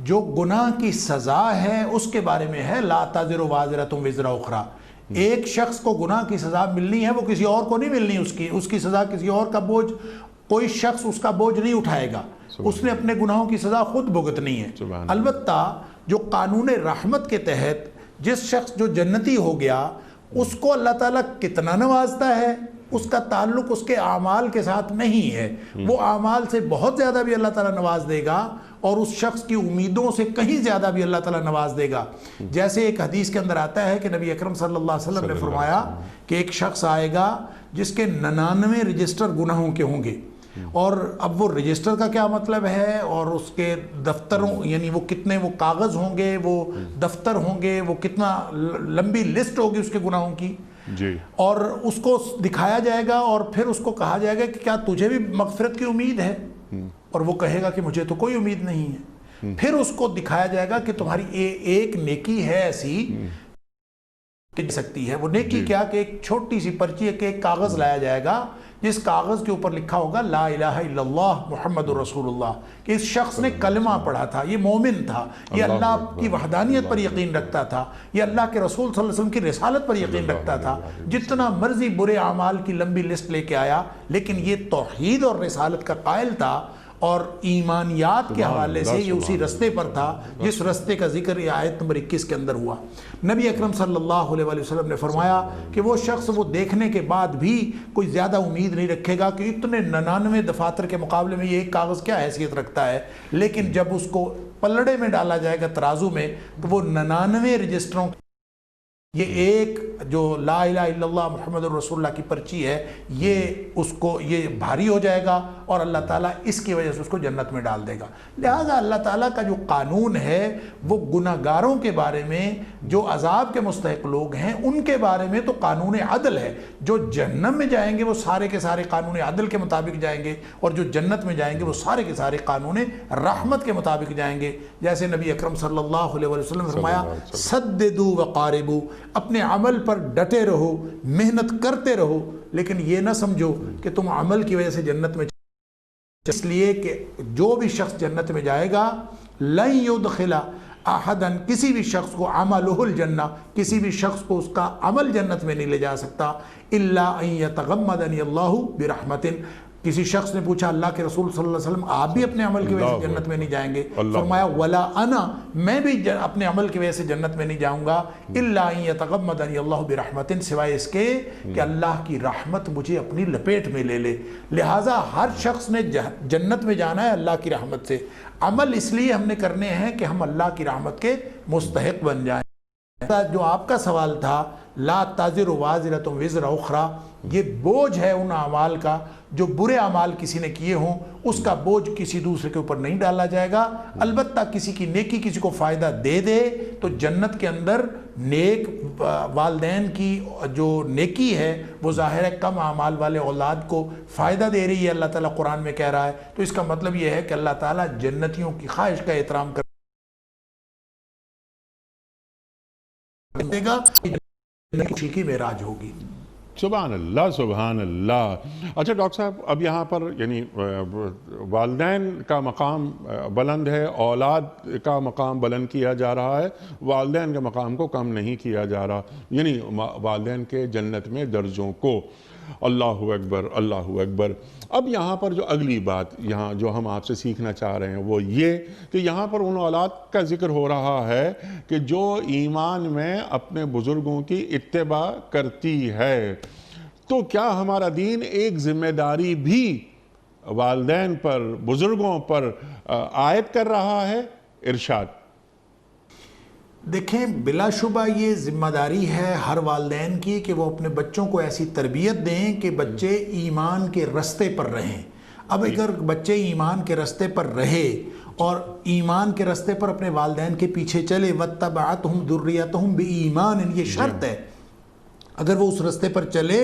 جو گناہ کی سزا ہے اس کے بارے میں ہے لا تزر وازرۃ وزر اخری. ایک شخص کو گناہ کی سزا ملنی ہے, وہ کسی اور کو نہیں ملنی. اس کی سزا کسی اور کا بوجھ کوئی شخص اس کا بوجھ نہیں اٹھائے گا, اس نے اپنے گناہوں کی سزا خود بھگتنی ہے. البتہ جو قانون رحمت کے تحت جس شخص جو جنتی ہو گیا اس کو اللہ تعالیٰ کتنا نوازتا ہے اس کا تعلق اس کے اعمال کے ساتھ نہیں ہے. وہ اعمال سے بہت زیادہ بھی اللہ تعالیٰ نواز دے گا اور اس شخص کی امیدوں سے کہیں زیادہ بھی اللہ تعالیٰ نواز دے گا. جیسے ایک حدیث کے اندر آتا ہے کہ نبی اکرم صلی اللہ علیہ وسلم نے فرمایا کہ ایک شخص آئے گا جس کے 99 رجسٹر گناہوں کے ہوں گے. اور اب وہ رجسٹر کا کیا مطلب ہے, اور اس کے دفتروں یعنی وہ کتنے وہ کاغذ ہوں گے, وہ دفتر ہوں گے, وہ کتنا لمبی لسٹ ہوگی اس کے گناہوں کی جی. اور اس کو دکھایا جائے گا اور پھر اس کو کہا جائے گا کہ کیا تجھے بھی مغفرت کی امید ہے, اور وہ کہے گا کہ مجھے تو کوئی امید نہیں ہے. پھر اس کو دکھایا جائے گا کہ تمہاری ایک نیکی ہے ایسی کہ سکتی ہے. وہ نیکی کیا کہ ایک چھوٹی سی پرچی کے ایک کاغذ لایا جائے گا جس کاغذ کے اوپر لکھا ہوگا لا الہ الا اللہ محمد رسول اللہ, کہ اس شخص نے کلمہ پڑھا تھا, یہ مومن تھا, یہ اللہ کی وحدانیت پر یقین رکھتا تھا, یہ اللہ کے رسول صلی اللہ علیہ وسلم کی رسالت پر یقین رکھتا تھا. جتنا مرضی برے اعمال کی لمبی لسٹ لے کے آیا لیکن یہ توحید اور رسالت کا قائل تھا اور ایمانیات کے حوالے سے یہ اسی رستے پر تھا جس رستے کا ذکر یہ آیت نمبر 21 کے اندر ہوا. نبی اکرم صلی اللہ علیہ وسلم نے فرمایا کہ وہ شخص وہ دیکھنے کے بعد بھی کوئی زیادہ امید نہیں رکھے گا کہ اتنے 99 دفاتر کے مقابلے میں یہ ایک کاغذ کیا حیثیت رکھتا ہے, لیکن جب اس کو پلڑے میں ڈالا جائے گا ترازو میں تو وہ 99 رجسٹروں یہ ایک جو لا الہ الا اللہ محمد رسول اللہ کی پرچی ہے یہ بھاری ہو جائے گا اور اللہ تعالیٰ اس کی وجہ سے اس کو جنت میں ڈال دے گا. لہٰذا اللہ تعالیٰ کا جو قانون ہے وہ گناہگاروں کے بارے میں, جو عذاب کے مستحق لوگ ہیں ان کے بارے میں تو قانون عدل ہے. جو جہنم میں جائیں گے وہ سارے کے سارے قانون عدل کے مطابق جائیں گے, اور جو جنت میں جائیں گے وہ سارے کے سارے قانون رحمت کے مطابق جائیں گے. جیسے نبی اکرم صلی اللہ علیہ وسلم نے فرمایا سددوا وقاربوا, اپنے عمل پر ڈٹے رہو, محنت کرتے رہو, لیکن یہ نہ سمجھو کہ تم عمل کی وجہ سے جنت میں, اس لیے کہ جو بھی شخص جنت میں جائے گا لن يدخل احدن کسی بھی شخص کو عملہ الجنہ کسی بھی شخص کو اس کا عمل جنت میں نہیں لے جا سکتا الا ان یتغمدنی اللہ برحمت کسی شخص نے پوچھا اللہ کے رسول صلی اللہ علیہ وسلم آپ بھی اپنے عمل کی وجہ سے جنت میں نہیں جائیں گے؟ فرمایا ولا انا میں بھی اپنے عمل کی وجہ سے جنت میں نہیں جاؤں گا الا ان یتغمدنی اللہ برحمت سوائے اس کے کہ اللہ کی رحمت مجھے اپنی لپیٹ میں لے لے۔ لہٰذا ہر شخص نے جنت میں جانا ہے اللہ کی رحمت سے۔ عمل اس لیے ہم نے کرنے ہیں کہ ہم اللہ کی رحمت کے مستحق بن جائیں۔ جو آپ کا سوال تھا لا تازر وازرۃ وزر اخری، یہ بوجھ ہے ان اعمال کا جو برے اعمال کسی نے کیے ہوں، اس کا بوجھ کسی دوسرے کے اوپر نہیں ڈالا جائے گا۔ البتہ کسی کی نیکی کسی کو فائدہ دے دے تو جنت کے اندر نیک والدین کی جو نیکی ہے وہ ظاہر ہے کم اعمال والے اولاد کو فائدہ دے رہی ہے، اللہ تعالیٰ قرآن میں کہہ رہا ہے، تو اس کا مطلب یہ ہے کہ اللہ تعالیٰ جنتیوں کی خواہش کا احترام کر دے گا، خوشی کی معراج ہوگی۔ سبحان اللہ سبحان اللہ۔ اچھا ڈاکٹر صاحب، اب یہاں پر یعنی والدین کا مقام بلند ہے، اولاد کا مقام بلند کیا جا رہا ہے، والدین کے مقام کو کم نہیں کیا جا رہا، یعنی والدین کے جنت میں درجوں کو۔ اللہ اکبر اللہ اکبر۔ اب یہاں پر جو اگلی بات یہاں جو ہم آپ سے سیکھنا چاہ رہے ہیں وہ یہ کہ یہاں پر ان اولاد کا ذکر ہو رہا ہے کہ جو ایمان میں اپنے بزرگوں کی اتباع کرتی ہے، تو کیا ہمارا دین ایک ذمہ داری بھی والدین پر بزرگوں پر عائد کر رہا ہے؟ ارشاد۔ دیکھیں بلا شبہ یہ ذمہ داری ہے ہر والدین کی کہ وہ اپنے بچوں کو ایسی تربیت دیں کہ بچے ایمان کے رستے پر رہیں۔ اب اگر بچے ایمان کے رستے پر رہے اور ایمان کے رستے پر اپنے والدین کے پیچھے چلے وَاتَّبَعَتْهُمْ ذُرِّيَّتُهُمْ بِإِيمَانٍ، یہ شرط ہے، اگر وہ اس رستے پر چلے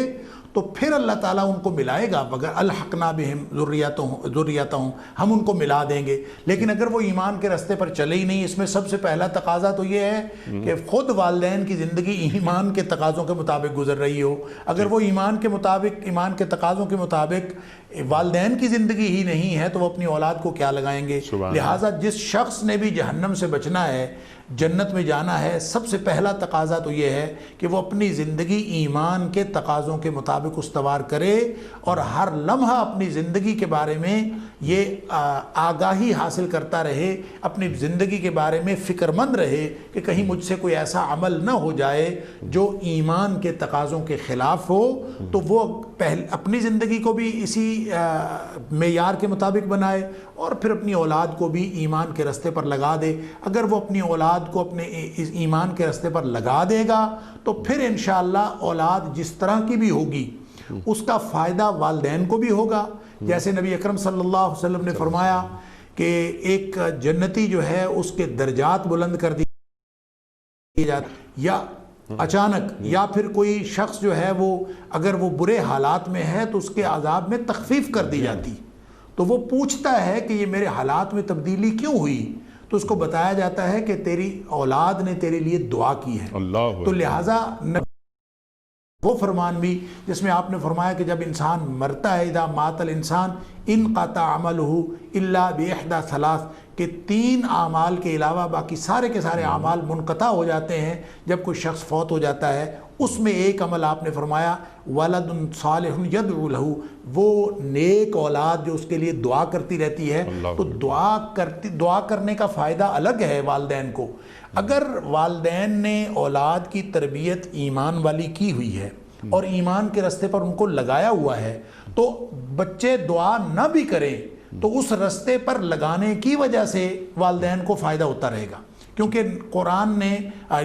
تو پھر اللہ تعالیٰ ان کو ملائے گا، مگر الحقنا بہم ذریتہم، ہم ان کو ملا دیں گے۔ لیکن اگر وہ ایمان کے رستے پر چلے ہی نہیں، اس میں سب سے پہلا تقاضا تو یہ ہے کہ خود والدین کی زندگی ایمان کے تقاضوں کے مطابق گزر رہی ہو۔ اگر وہ ایمان کے تقاضوں کے مطابق والدین کی زندگی ہی نہیں ہے تو وہ اپنی اولاد کو کیا لگائیں گے؟ لہٰذا جس شخص نے بھی جہنم سے بچنا ہے، جنت میں جانا ہے، سب سے پہلا تقاضا تو یہ ہے کہ وہ اپنی زندگی ایمان کے تقاضوں کے مطابق استوار کرے اور ہر لمحہ اپنی زندگی کے بارے میں یہ آگاہی حاصل کرتا رہے، اپنی زندگی کے بارے میں فکر مند رہے کہ کہیں مجھ سے کوئی ایسا عمل نہ ہو جائے جو ایمان کے تقاضوں کے خلاف ہو، تو وہ اپنی زندگی کو بھی اسی معیار کے مطابق بنائے اور پھر اپنی اولاد کو بھی ایمان کے رستے پر لگا دے۔ اگر وہ اپنی اولاد کو اپنے ایمان کے رستے پر لگا دے گا تو پھر انشاءاللہ اولاد جس طرح کی بھی ہوگی اس کا فائدہ والدین کو بھی ہوگا۔ جیسے نبی اکرم صلی اللہ علیہ وسلم نے فرمایا کہ ایک جنتی جو ہے اس کے درجات بلند کر دیے جاتے، یا اچانک، یا پھر کوئی شخص جو ہے وہ اگر وہ برے حالات میں ہے تو اس کے عذاب میں تخفیف کر دی جاتی، تو وہ پوچھتا ہے کہ یہ میرے حالات میں تبدیلی کیوں ہوئی، تو اس کو بتایا جاتا ہے کہ تیری اولاد نے تیرے لیے دعا کی ہے۔ تو لہٰذا وہ فرمان بھی جس میں آپ نے فرمایا کہ جب انسان مرتا ہے اذا مات الانسان انقطع عملہ الا باحدى ثلاث، کہ 3 اعمال کے علاوہ باقی سارے کے سارے اعمال منقطع ہو جاتے ہیں جب کوئی شخص فوت ہو جاتا ہے۔ اس میں ایک عمل آپ نے فرمایا ولد صالح یدعو لہ، وہ نیک اولاد جو اس کے لیے دعا کرتی رہتی ہے۔ تو دعا کرنے کا فائدہ الگ ہے والدین کو۔ اگر والدین نے اولاد کی تربیت ایمان والی کی ہوئی ہے اور ایمان کے رستے پر ان کو لگایا ہوا ہے تو بچے دعا نہ بھی کریں تو اس رستے پر لگانے کی وجہ سے والدین کو فائدہ ہوتا رہے گا، کیونکہ قرآن نے،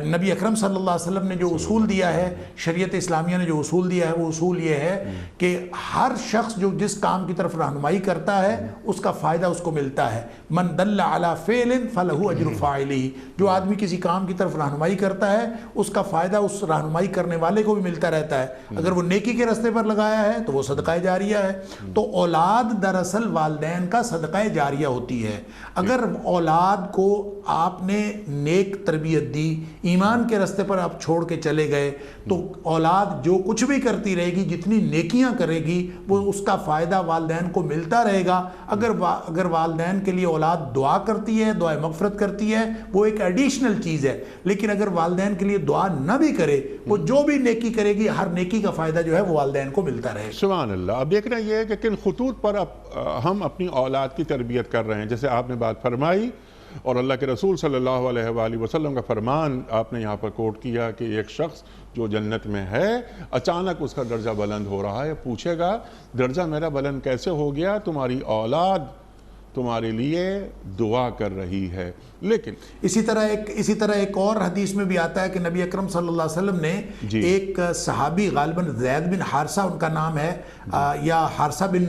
نبی اکرم صلی اللہ علیہ وسلم نے جو اصول دیا ہے، شریعت اسلامیہ نے جو اصول دیا ہے، وہ اصول یہ ہے کہ ہر شخص جو جس کام کی طرف رہنمائی کرتا ہے اس کا فائدہ اس کو ملتا ہے۔ من دل علی فعل فلہ اجر فاعلہ، جو آدمی کسی کام کی طرف رہنمائی کرتا ہے اس کا فائدہ اس رہنمائی کرنے والے کو بھی ملتا رہتا ہے۔ اگر وہ نیکی کے راستے پر لگایا ہے تو وہ صدقہ جاریہ ہے۔ تو اولاد دراصل والدین کا صدقہ جاریہ ہوتی ہے۔ اگر اولاد کو آپ نے نیک تربیت دی، ایمان کے راستے پر آپ چھوڑ کے چلے گئے، تو اولاد جو کچھ بھی کرتی رہے گی، جتنی نیکیاں کرے گی، وہ اس کا فائدہ والدین کو ملتا رہے گا۔ اگر والدین کے لیے اولاد دعا کرتی ہے، دعائے مغفرت کرتی ہے، وہ ایک ایڈیشنل چیز ہے، لیکن اگر والدین کے لیے دعا نہ بھی کرے، وہ جو بھی نیکی کرے گی، ہر نیکی کا فائدہ جو ہے وہ والدین کو ملتا رہے گا۔ سبحان اللہ۔ اب دیکھنا یہ ہے کہ کن خطوط پر ہم اپنی اولاد کی تربیت کر رہے ہیں۔ جیسے آپ نے بات فرمائی اور اللہ کے رسول صلی اللہ علیہ وآلہ وسلم کا فرمان آپ نے یہاں پر کوٹ کیا کہ ایک شخص جو جنت میں ہے، اچانک اس کا درجہ بلند ہو رہا ہے، پوچھے گا درجہ میرا بلند کیسے ہو گیا؟ تمہاری اولاد تمہارے لیے دعا کر رہی ہے۔ لیکن اسی طرح ایک اور حدیث میں بھی آتا ہے کہ نبی اکرم صلی اللہ علیہ وسلم نے ایک صحابی، غالباً زید بن حارثہ ان کا نام ہے، یا حارثہ بن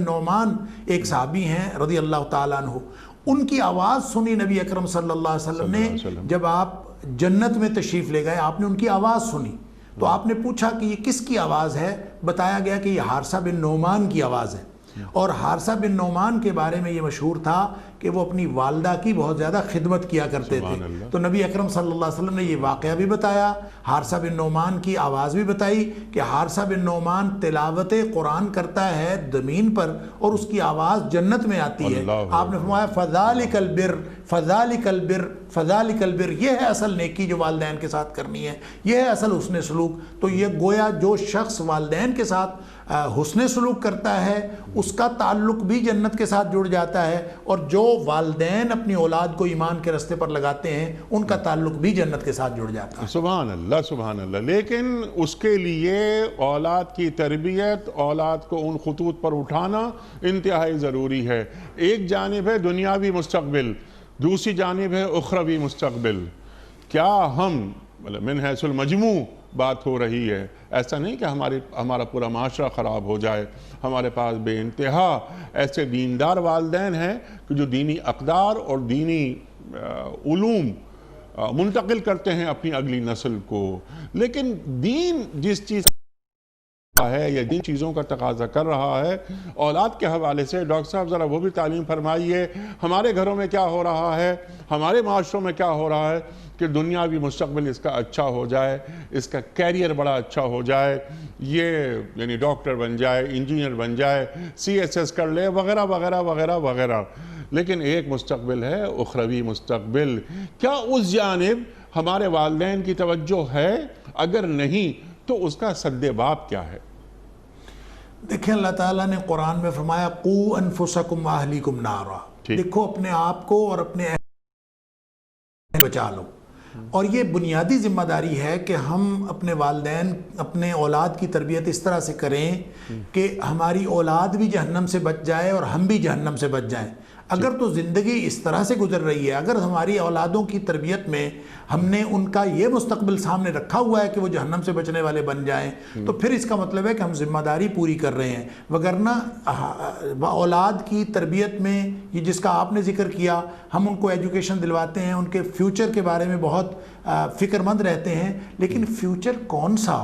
نعمان ایک صحابی ہیں رضی اللہ تعالیٰ عنہ، ان کی آواز سنی نبی اکرم صلی اللہ علیہ وسلم نے جب آپ جنت میں تشریف لے گئے، آپ نے ان کی آواز سنی تو آپ نے پوچھا کہ یہ کس کی آواز ہے؟ بتایا گیا کہ یہ حارثہ بن نعمان کی آواز ہے۔ اور حارثہ بن نعمان کے بارے میں یہ مشہور تھا کہ وہ اپنی والدہ کی بہت زیادہ خدمت کیا کرتے تھے، تو نبی اکرم صلی اللہ علیہ وسلم نے یہ واقعہ بھی بتایا، حارثہ بن نعمان کی آواز بھی بتائی کہ حارثہ بن نعمان تلاوت قرآن کرتا ہے زمین پر اور اس کی آواز جنت میں آتی ہے۔ آپ نے فرمایا فذالک البر، فذالک البر، فذالک البر، یہ ہے اصل نیکی جو والدین کے ساتھ کرنی ہے، یہ ہے اصل حسن سلوک۔ تو یہ گویا جو شخص والدین کے ساتھ حسن سلوک کرتا ہے اس کا تعلق بھی جنت کے ساتھ جڑ جاتا ہے، اور جو والدین اپنی اولاد کو ایمان کے راستے پر لگاتے ہیں ان کا تعلق بھی جنت کے ساتھ جڑ جاتا ہے۔ سبحان اللہ، سبحان اللہ۔ لیکن اس کے لیے اولاد کی تربیت، اولاد کو ان خطوط پر اٹھانا انتہائی ضروری ہے۔ ایک جانب ہے دنیاوی مستقبل، دوسری جانب ہے اخروی مستقبل۔ کیا ہم من حیث المجموع بات ہو رہی ہے، ایسا نہیں کہ ہمارا پورا معاشرہ خراب ہو جائے۔ ہمارے پاس بے انتہا ایسے دیندار والدین ہیں کہ جو دینی اقدار اور دینی علوم منتقل کرتے ہیں اپنی اگلی نسل کو، لیکن دین جس چیز ہے یا جن چیزوں کا تقاضا کر رہا ہے اولاد کے حوالے سے، ڈاکٹر صاحب ذرا وہ بھی تعلیم فرمائیے۔ ہمارے گھروں میں کیا ہو رہا ہے، ہمارے معاشروں میں کیا ہو رہا ہے کہ دنیاوی مستقبل اس کا اچھا ہو جائے، اس کا کیریئر بڑا اچھا ہو جائے، یہ یعنی ڈاکٹر بن جائے، انجینئر بن جائے، CSS کر لے، وغیرہ وغیرہ وغیرہ وغیرہ۔ لیکن ایک مستقبل ہے اخروی مستقبل، کیا اس جانب ہمارے والدین کی توجہ ہے؟ اگر نہیں تو اس کا سد باب کیا ہے؟ دیکھیں اللہ تعالیٰ نے قرآن میں فرمایا قو انفسکم واہلیکم نارا، دیکھو اپنے آپ کو اور اپنے اہل بچا لو۔ اور یہ بنیادی ذمہ داری ہے کہ ہم اپنے والدین، اپنے اولاد کی تربیت اس طرح سے کریں کہ ہماری اولاد بھی جہنم سے بچ جائے اور ہم بھی جہنم سے بچ جائیں۔ اگر تو زندگی اس طرح سے گزر رہی ہے، اگر ہماری اولادوں کی تربیت میں ہم نے ان کا یہ مستقبل سامنے رکھا ہوا ہے کہ وہ جہنم سے بچنے والے بن جائیں، تو پھر اس کا مطلب ہے کہ ہم ذمہ داری پوری کر رہے ہیں۔ وگرنہ اولاد کی تربیت میں یہ جس کا آپ نے ذکر کیا، ہم ان کو ایجوکیشن دلواتے ہیں، ان کے فیوچر کے بارے میں بہت فکر مند رہتے ہیں، لیکن فیوچر کون سا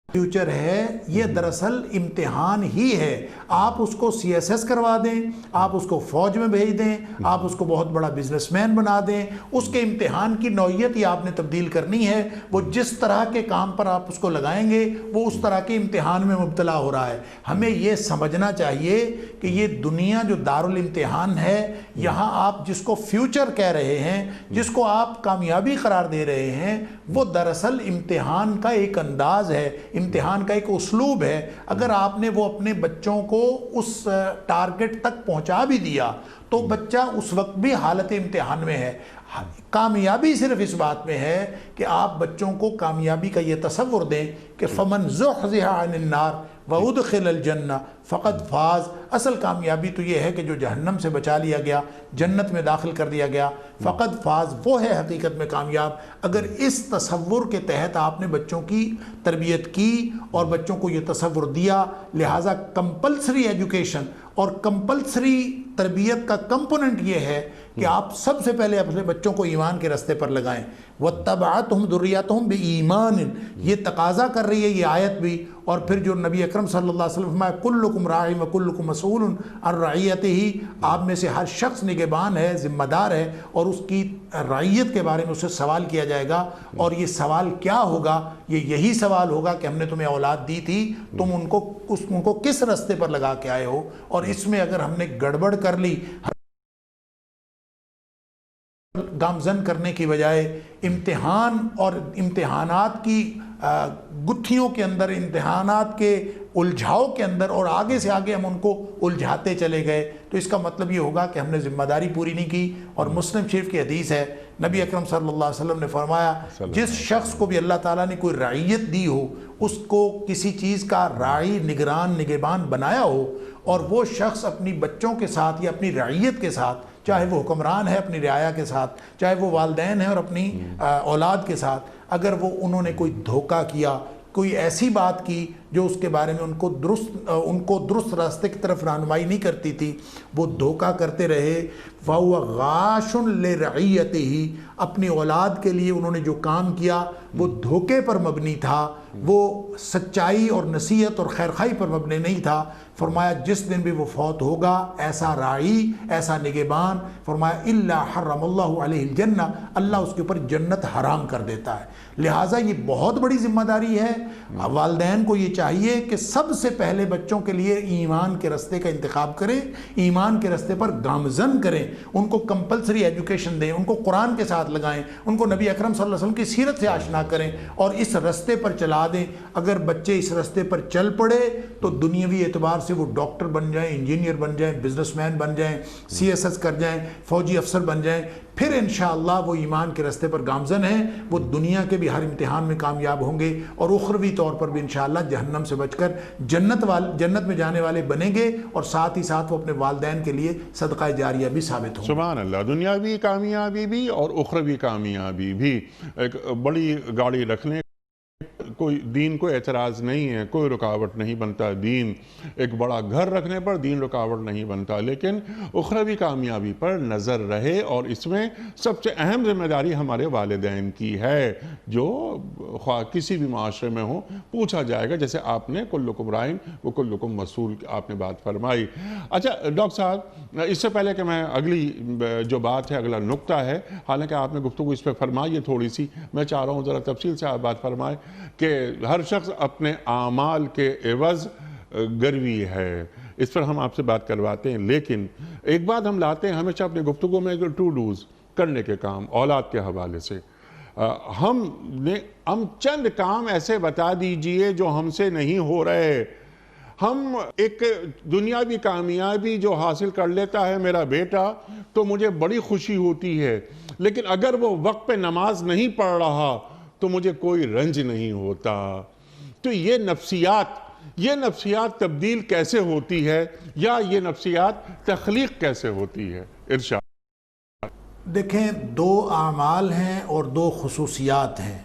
فیوچر ہے؟ یہ دراصل امتحان ہی ہے۔ آپ اس کو CSS کروا دیں، آپ اس کو فوج میں بھیج دیں، آپ اس کو بہت بڑا بزنس مین بنا دیں، اس کے امتحان کی نوعیت ہی آپ نے تبدیل کرنی ہے۔ وہ جس طرح کے کام پر آپ اس کو لگائیں گے وہ اس طرح کے امتحان میں مبتلا ہو رہا ہے۔ ہمیں یہ سمجھنا چاہیے کہ یہ دنیا جو دارالامتحان ہے، یہاں آپ جس کو فیوچر کہہ رہے ہیں، جس کو آپ کامیابی قرار دے رہے ہیں، وہ دراصل امتحان کا ایک انداز ہے، امتحان کا ایک اسلوب ہے۔ اگر آپ نے وہ اپنے بچوں کو اس ٹارگٹ تک پہنچا بھی دیا تو بچہ اس وقت بھی حالت امتحان میں ہے۔ کامیابی صرف اس بات میں ہے کہ آپ بچوں کو کامیابی کا یہ تصور دیں کہ فمن زحزح عن النار وادخل الجنہ فقد فاز۔ اصل کامیابی تو یہ ہے کہ جو جہنم سے بچا لیا گیا، جنت میں داخل کر دیا گیا، فقد فاز، وہ ہے حقیقت میں کامیاب۔ اگر اس تصور کے تحت آپ نے بچوں کی تربیت کی اور بچوں کو یہ تصور دیا، لہٰذا کمپلسری ایجوکیشن اور کمپلسری تربیت کا کمپوننٹ یہ ہے کہ آپ سب سے پہلے اپنے بچوں کو ایمان کے راستے پر لگائیں. وَاتَّبَعَتْهُمْ ذُرِّيَّتُهُمْ بِإِيمَانٍ، یہ تقاضا کر رہی ہے یہ آیت بھی. اور پھر جو نبی اکرم صلی اللہ علیہ وسلم فرمایا کلکم راع وکلکم مسئول عن رعیتہ، آپ میں سے ہر شخص نگہبان ہے، ذمہ دار ہے، اور اس کی رعیت کے بارے میں اسے سوال کیا جائے گا. اور یہ سوال کیا ہوگا؟ یہ یہی سوال ہوگا کہ ہم نے تمہیں اولاد دی تھی، تم ان کو کس راستے پر لگا کے آئے ہو. اور اس میں اگر ہم نے گڑبڑ کر لی، گامزن کرنے کی بجائے امتحان اور امتحانات کی گتھیوں کے اندر، امتحانات کے الجھاؤ کے اندر، اور آگے سے آگے ہم ان کو الجھاتے چلے گئے، تو اس کا مطلب یہ ہوگا کہ ہم نے ذمہ داری پوری نہیں کی. اور مسلم شریف کی حدیث ہے، نبی اکرم صلی اللہ علیہ وسلم نے فرمایا جس شخص کو بھی اللہ تعالیٰ نے کوئی رعیت دی ہو، اس کو کسی چیز کا راعی، نگران، نگہبان بنایا ہو، اور وہ شخص اپنی بچوں کے ساتھ یا اپنی رعیت کے ساتھ، چاہے وہ حکمران ہے اپنی رعایا کے ساتھ، چاہے وہ والدین ہیں اور اپنی اولاد کے ساتھ، اگر وہ انہوں نے کوئی دھوکہ کیا، کوئی ایسی بات کی جو اس کے بارے میں ان کو درست راستے کی طرف رہنمائی نہیں کرتی تھی، وہ دھوکہ کرتے رہے، فَهُوَ غَاشٌ لِرَعِيَّتِهِ، اپنی اولاد کے لیے انہوں نے جو کام کیا وہ دھوکے پر مبنی تھا، وہ سچائی اور نصیحت اور خیرخواہی پر مبنی نہیں تھا. فرمایا جس دن بھی وہ فوت ہوگا، ایسا راعی، ایسا نگہبان، فرمایا الا حرم اللہ علیہ الجنہ، اللہ اس کے اوپر جنت حرام کر دیتا ہے. لہٰذا یہ بہت بڑی ذمہ داری ہے. والدین کو یہ چاہیے کہ سب سے پہلے بچوں کے لیے ایمان کے راستے کا انتخاب کریں، ایمان کے راستے پر گامزن کریں، ان کو کمپلسری ایجوکیشن دیں، ان کو قرآن کے ساتھ لگائیں، ان کو نبی اکرم صلی اللہ علیہ وسلم کی سیرت سے آشنا کریں اور اس راستے پر چلا دیں. اگر بچے اس راستے پر چل پڑے تو دنیاوی اعتبار سے وہ ڈاکٹر بن جائیں، انجینئر بن جائیں، بزنس مین بن جائیں، CSS کر جائیں، فوجی افسر بن جائیں، پھر انشاءاللہ وہ ایمان کے راستے پر گامزن ہیں، وہ دنیا کے بھی ہر امتحان میں کامیاب ہوں گے، اور اخروی طور پر بھی انشاءاللہ جہنم سے بچ کر جنت میں جانے والے بنیں گے، اور ساتھ ہی ساتھ وہ اپنے والدین کے لیے صدقہ جاریہ بھی ثابت ہوں گے. سبحان اللہ. دنیاوی کامیابی بھی اور اخروی کامیابی بھی. ایک بڑی گاڑی رکھنے کوئی دین کو اعتراض نہیں ہے، کوئی رکاوٹ نہیں بنتا دین. ایک بڑا گھر رکھنے پر دین رکاوٹ نہیں بنتا، لیکن اخروی کامیابی پر نظر رہے. اور اس میں سب سے اہم ذمہ داری ہمارے والدین کی ہے، جو خواہ کسی بھی معاشرے میں ہو پوچھا جائے گا. جیسے آپ نے کلکم راعٍ وکلکم مسئول آپ نے بات فرمائی. اچھا ڈاکٹر صاحب، اس سے پہلے کہ میں اگلی جو بات ہے، اگلا نقطہ ہے، حالانکہ آپ نے گفتگو اس پہ فرمائی ہے تھوڑی سی، میں چاہ رہا ہوں ذرا تفصیل سے آپ بات فرمائیں کہ ہر شخص اپنے اعمال کے عوض گروی ہے. اس پر ہم آپ سے بات کرواتے ہیں، لیکن ایک بات ہم لاتے ہیں ہمیشہ اپنے گفتگو میں، جو ٹو ڈوز کرنے کے کام اولاد کے حوالے سے، ہم چند کام ایسے بتا دیجئے جو ہم سے نہیں ہو رہے. ہم ایک دنیاوی کامیابی جو حاصل کر لیتا ہے میرا بیٹا تو مجھے بڑی خوشی ہوتی ہے، لیکن اگر وہ وقت پہ نماز نہیں پڑھ رہا تو مجھے کوئی رنج نہیں ہوتا. تو یہ نفسیات تبدیل کیسے ہوتی ہے، یا یہ نفسیات تخلیق کیسے ہوتی ہے؟ ارشاد. دیکھیں، دو اعمال ہیں اور دو خصوصیات ہیں.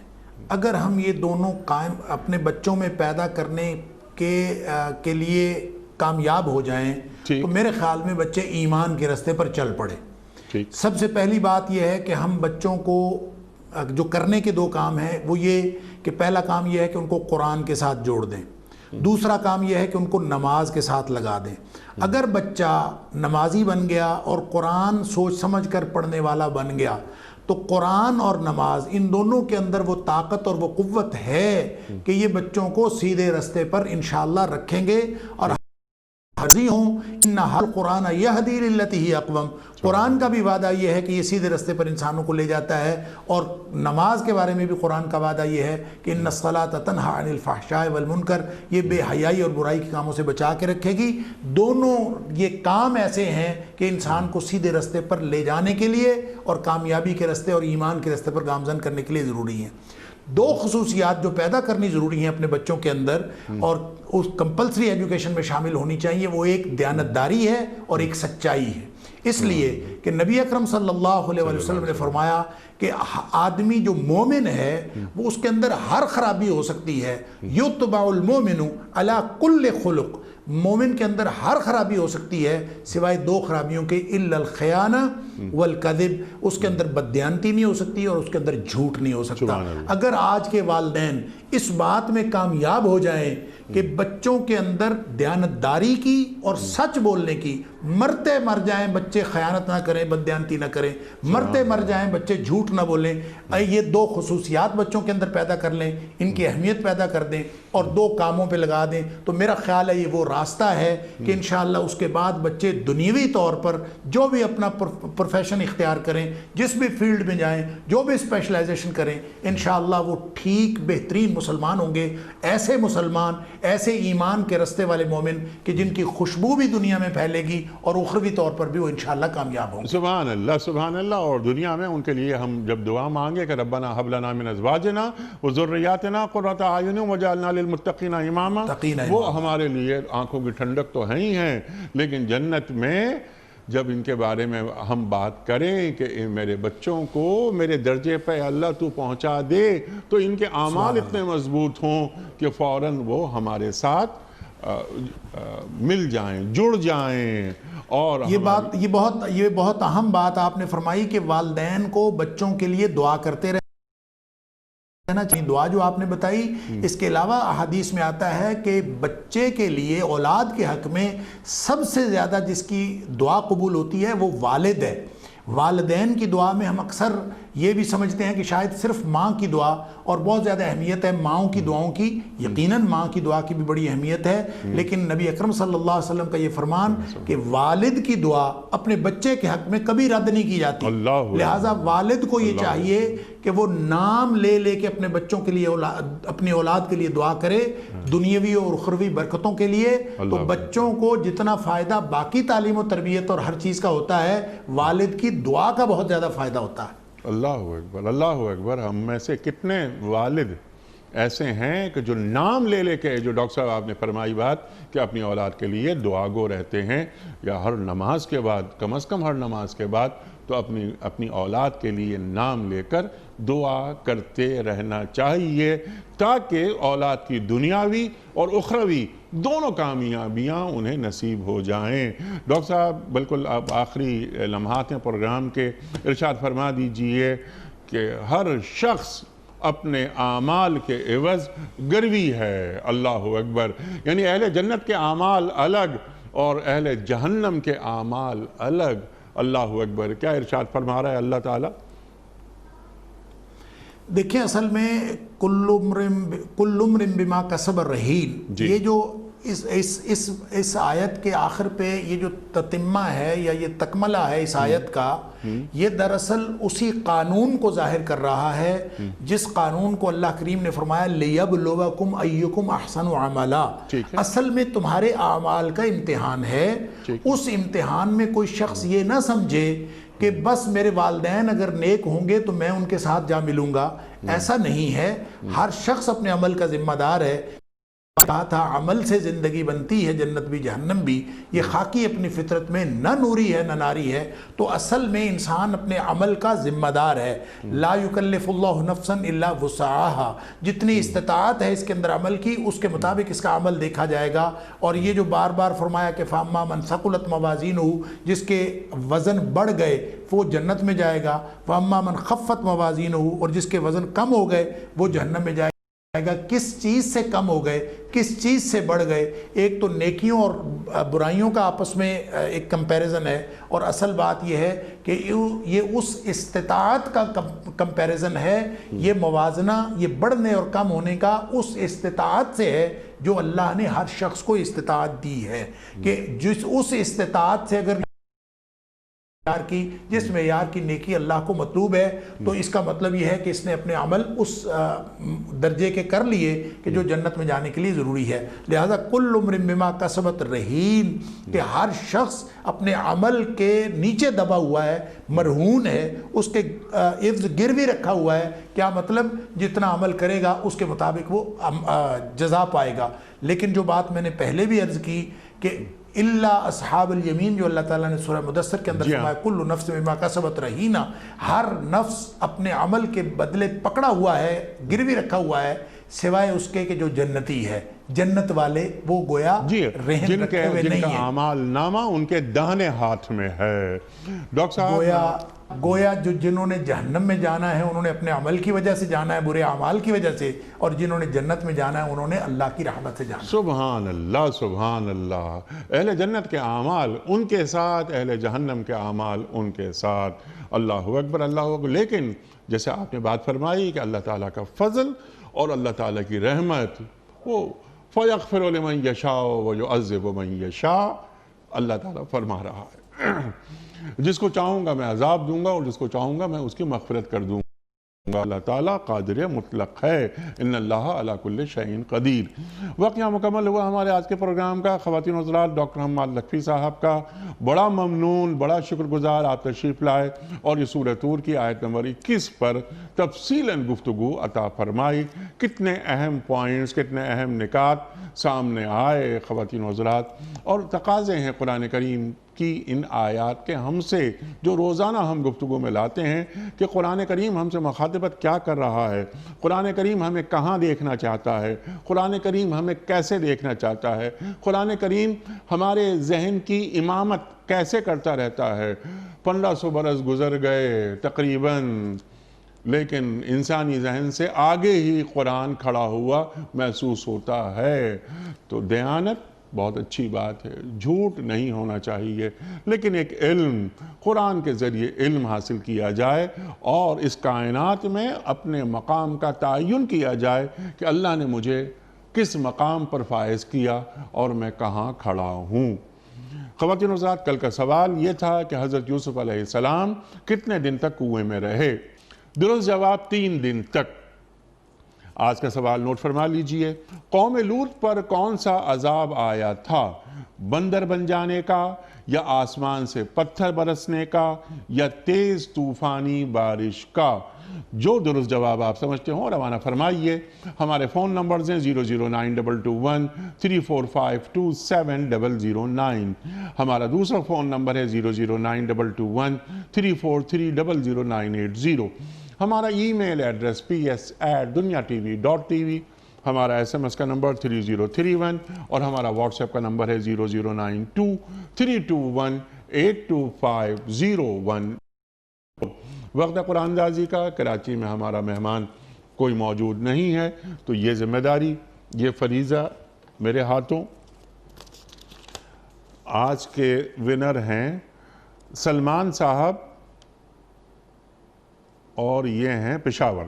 اگر ہم یہ دونوں قائم اپنے بچوں میں پیدا کرنے کے لیے کامیاب ہو جائیں تو میرے خیال میں بچے ایمان کے راستے پر چل پڑے. سب سے پہلی بات یہ ہے کہ ہم بچوں کو جو کرنے کے دو کام ہیں وہ یہ کہ پہلا کام یہ ہے کہ ان کو قرآن کے ساتھ جوڑ دیں، دوسرا کام یہ ہے کہ ان کو نماز کے ساتھ لگا دیں. اگر بچہ نمازی بن گیا اور قرآن سوچ سمجھ کر پڑھنے والا بن گیا تو قرآن اور نماز ان دونوں کے اندر وہ طاقت اور وہ قوت ہے کہ یہ بچوں کو سیدھے راستے پر انشاءاللہ رکھیں گے. اور حضی ہوں ان ہر قرآن یہدی للتی ہی اقوم، قرآن کا بھی وعدہ یہ ہے کہ یہ سیدھے راستے پر انسانوں کو لے جاتا ہے، اور نماز کے بارے میں بھی قرآن کا وعدہ یہ ہے کہ ان الصلاۃ تنہی عن الفحشاء والمنکر، یہ بے حیائی اور برائی کے کاموں سے بچا کے رکھے گی. دونوں یہ کام ایسے ہیں کہ انسان کو سیدھے راستے پر لے جانے کے لیے اور کامیابی کے راستے اور ایمان کے راستے پر گامزن کرنے کے لیے ضروری ہیں. دو خصوصیات جو پیدا کرنی ضروری ہیں اپنے بچوں کے اندر اور اس کمپلسری ایجوکیشن میں شامل ہونی چاہیے، وہ ایک دیانتداری ہے اور ایک سچائی ہے. اس لیے کہ نبی اکرم صلی اللہ علیہ وسلم نے فرمایا کہ آدمی جو مومن ہے وہ اس کے اندر ہر خرابی ہو سکتی ہے. یتبع المومن علی کل خلق، مومن کے اندر ہر خرابی ہو سکتی ہے سوائے دو خرابیوں کے، الا الخیانہ والکذب، اس کے اندر بددیانتی نہیں ہو سکتی اور اس کے اندر جھوٹ نہیں ہو سکتا۔ اگر آج کے والدین اس بات میں کامیاب ہو جائیں کہ بچوں کے اندر دیانتداری کی اور سچ بولنے کی، مرتے مر جائیں بچے خیانت نہ کریں، بددیانتی نہ کریں، مرتے مر جائیں بچے جھوٹ نہ بولیں، یہ دو خصوصیات بچوں کے اندر پیدا کر لیں، ان کی اہمیت پیدا کر دیں اور دو کاموں پہ لگا دیں، تو میرا خیال ہے یہ وہ راستہ ہے کہ انشاءاللہ اس کے بعد بچے دنیوی طور پر جو بھی اپنا پروفیشن اختیار کریں، جس بھی فیلڈ میں جائیں، جو بھی اسپیشلائزیشن کریں، انشاءاللہ وہ ٹھیک بہترین مسلمان ہوں گے، ایسے مسلمان، ایسے ایمان کے رستے والے مومن کہ جن کی خوشبو بھی دنیا میں پھیلے گی اور اخروی طور پر بھی وہ انشاءاللہ کامیاب ہوں گے۔ سبحان اللہ، سبحان اللہ۔ اور دنیا میں ان کے لیے ہم جب دعا مانگے کہ ربنا ھب لنا من ازواجنا وذریاتنا قرۃ اعین وجعلنا للمتقین اماما، وہ ہمارے لیے آنکھوں کی ٹھنڈک تو ہیں ہی ہیں، لیکن جنت میں جب ان کے بارے میں ہم بات کریں کہ میرے بچوں کو میرے درجے پہ اللہ تو پہنچا دے، تو ان کے اعمال اتنے مضبوط ہوں کہ فوراً وہ ہمارے ساتھ مل جائیں، جڑ جائیں۔ اور یہ بہت اہم بات آپ نے فرمائی کہ والدین کو بچوں کے لیے دعا کرتے رہنا چاہیے۔ دعا جو آپ نے بتائی، اس کے علاوہ احادیث میں آتا ہے کہ بچے کے لیے، اولاد کے حق میں سب سے زیادہ جس کی دعا قبول ہوتی ہے وہ والد ہے۔ والدین کی دعا میں ہم اکثر یہ بھی سمجھتے ہیں کہ شاید صرف ماں کی دعا، اور بہت زیادہ اہمیت ہے ماؤں کی دعاؤں کی، یقیناً ماں کی دعا کی بھی بڑی اہمیت ہے، لیکن نبی اکرم صلی اللہ علیہ وسلم کا یہ فرمان کہ والد کی دعا اپنے بچے کے حق میں کبھی رد نہیں کی جاتی، لہٰذا والد کو یہ چاہیے کہ وہ نام لے لے کے اپنے بچوں کے لیے، اپنی اولاد کے لیے دعا کرے، دنیاوی اور اخروی برکتوں کے لیے۔ تو بچوں کو جتنا فائدہ باقی تعلیم و تربیت اور ہر چیز کا ہوتا ہے، والد کی دعا کا بہت زیادہ فائدہ ہوتا ہے۔ اللہ اکبر، اللہ اکبر۔ ہم میں سے کتنے والد ایسے ہیں کہ جو نام لے لے کے، جو ڈاکٹر صاحب آپ نے فرمائی بات کہ اپنی اولاد کے لیے دعا گو رہتے ہیں، یا ہر نماز کے بعد، کم از کم ہر نماز کے بعد تو اپنی اولاد کے لیے نام لے کر دعا کرتے رہنا چاہیے، تاکہ اولاد کی دنیاوی اور اخروی دونوں کامیابیاں انہیں نصیب ہو جائیں۔ ڈاکٹر صاحب بالکل اب آخری لمحات ہیں پروگرام کے، ارشاد فرما دیجئے کہ ہر شخص اپنے اعمال کے عوض گروی ہے۔ اللہ اکبر۔ یعنی اہل جنت کے اعمال الگ اور اہل جہنم کے اعمال الگ۔ اللہ اکبر۔ کیا ارشاد فرما رہا ہے اللہ تعالیٰ؟ دیکھیں، اصل میں کل امرئ بما کسب رہین، یہ جو اس آیت کے آخر پہ یہ جو تتمہ ہے یا یہ تکملہ ہے اس آیت کا، یہ دراصل اسی قانون کو ظاہر کر رہا ہے جس قانون کو اللہ کریم نے فرمایا لِيَبْلُوَكُمْ أَيُّكُمْ أَحْسَنُ عَمَلًا۔ اصل میں تمہارے اعمال کا امتحان ہے۔ اس امتحان میں کوئی شخص یہ نہ سمجھے کہ بس میرے والدین اگر نیک ہوں گے تو میں ان کے ساتھ جا ملوں گا، ایسا نہیں ہے۔ ہر شخص اپنے عمل کا ذمہ دار ہے۔ کہا تھا عمل سے زندگی بنتی ہے، جنت بھی جہنم بھی۔ یہ خاکی اپنی فطرت میں نہ نوری ہے نہ ناری ہے، تو اصل میں انسان اپنے عمل کا ذمہ دار ہے۔ لا یکلف اللہ نفسا الا وسعها، جتنی استطاعت ہے اس کے اندر عمل کی، اس کے مطابق اس کا عمل دیکھا جائے گا۔ اور یہ جو بار بار فرمایا کہ فاما من ثقلت موازینہ، جس کے وزن بڑھ گئے وہ جنت میں جائے گا، فاما من خفت موازینہ، اور جس کے وزن کم ہو گئے وہ جہنم میں جائے گا۔ کس چیز سے کم ہو گئے، کس چیز سے بڑھ گئے؟ ایک تو نیکیوں اور برائیوں کا آپس میں ایک کمپیریزن ہے، اور اصل بات یہ ہے کہ یہ اس استطاعت کا کمپیریزن ہے، یہ موازنہ، یہ بڑھنے اور کم ہونے کا اس استطاعت سے ہے جو اللہ نے ہر شخص کو استطاعت دی ہے، کہ اس استطاعت سے اگر کی جس معیار کی نیکی اللہ کو مطلوب ہے، تو اس کا مطلب یہ ہے کہ اس نے اپنے عمل اس درجے کے کر لیے کہ جو جنت میں جانے کے لیے ضروری ہے۔ لہذا کل امرئ بما کسبت رہین، کہ ہر شخص اپنے عمل کے نیچے دبا ہوا ہے، مرہون ہے، اس کے عوض گروی رکھا ہوا ہے۔ کیا مطلب؟ جتنا عمل کرے گا اس کے مطابق وہ جزا پائے گا۔ لیکن جو بات میں نے پہلے بھی عرض کی کہ الا اصحاب الیمین جو اللہ تعالیٰ نے سورہ مدثر کے اندر جی ہاں۔ فرمایا کل نفس بما کسبت رہینہ، ہر نفس اپنے عمل کے بدلے پکڑا ہوا ہے، گروی رکھا ہوا ہے، سوائے اس کے کہ جو جنتی ہے۔ جنت والے وہ گویا جی رہن رکھے ہوئے جن نہیں کا ہیں، اعمال نامہ ان کے داہنے ہاتھ میں ہے۔ ڈاکٹر صاحب گویا جو جنہوں نے جہنم میں جانا ہے انہوں نے اپنے عمل کی وجہ سے جانا ہے، برے اعمال کی وجہ سے، اور جنہوں نے جنت میں جانا ہے انہوں نے اللہ کی رحمت سے جانا ہے۔ سبحان اللہ سبحان اللہ، اہل جنت کے اعمال ان کے ساتھ، اہل جہنم کے اعمال ان کے ساتھ۔ اللہ اکبر اللہ اکبر۔ لیکن جیسے آپ نے بات فرمائی کہ اللہ تعالیٰ کا فضل اور اللہ تعالیٰ کی رحمت، وہ فَيَغْفِرُ لِمَنْ يَشَاءُ وَيُعَذِّبُ مَنْ يَشَاءُ، اللہ تعالیٰ فرما رہا ہے جس کو چاہوں گا میں عذاب دوں گا اور جس کو چاہوں گا میں اس کی مغفرت کر دوں گا۔ اللہ تعالیٰ قادر مطلق ہے، ان اللہ علی کل شیء قدیر۔ واقعہ مکمل ہوا ہمارے آج کے پروگرام کا۔ خواتین و حضرات، ڈاکٹر حماد لکھفی صاحب کا بڑا ممنون، بڑا شکر گزار، آپ تشریف لائے اور یہ سورہ طور کی آیت نمبر 21 پر تفصیلاً گفتگو عطا فرمائی۔ کتنے اہم پوائنٹس، کتنے اہم نکات سامنے آئے خواتین و حضرات، اور تقاضے ہیں قرآن کریم کی ان آیات کے ہم سے جو روزانہ ہم گفتگو میں لاتے ہیں کہ قرآن کریم ہم سے مخاطبت کیا کر رہا ہے، قرآن کریم ہمیں کہاں دیکھنا چاہتا ہے، قرآن کریم ہمیں کیسے دیکھنا چاہتا ہے، قرآن کریم ہمارے ذہن کی امامت کیسے کرتا رہتا ہے۔ 1500 برس گزر گئے تقریباً، لیکن انسانی ذہن سے آگے ہی قرآن کھڑا ہوا محسوس ہوتا ہے۔ تو دیانت بہت اچھی بات ہے، جھوٹ نہیں ہونا چاہیے، لیکن ایک علم، قرآن کے ذریعے علم حاصل کیا جائے اور اس کائنات میں اپنے مقام کا تعین کیا جائے کہ اللہ نے مجھے کس مقام پر فائز کیا اور میں کہاں کھڑا ہوں۔ خواتین و حضرات، کل کا سوال یہ تھا کہ حضرت یوسف علیہ السلام کتنے دن تک کنویں میں رہے؟ درست جواب 3 دن تک۔ آج کا سوال نوٹ فرما لیجئے، قوم لوط پر کون سا عذاب آیا تھا؟ بندر بن جانے کا، یا آسمان سے پتھر برسنے کا، یا تیز طوفانی بارش کا؟ جو درست جواب آپ سمجھتے ہوں روانہ فرمائیے۔ ہمارے فون نمبرز ہیں 00922 345 2709، ہمارا دوسرا فون نمبر ہے 00922 343 ہمارا ای میل ایڈریس ps@dunyatv.tv، ہمارا SMS کا نمبر 3031، اور ہمارا واٹس ایپ کا نمبر ہے 0092 321 82501۔ وقت قرآن اندازی کا کراچی میں ہمارا مہمان کوئی موجود نہیں ہے، تو یہ ذمہ داری، یہ فریضہ میرے ہاتھوں۔ آج کے ونر ہیں سلمان صاحب، اور یہ ہیں پشاور۔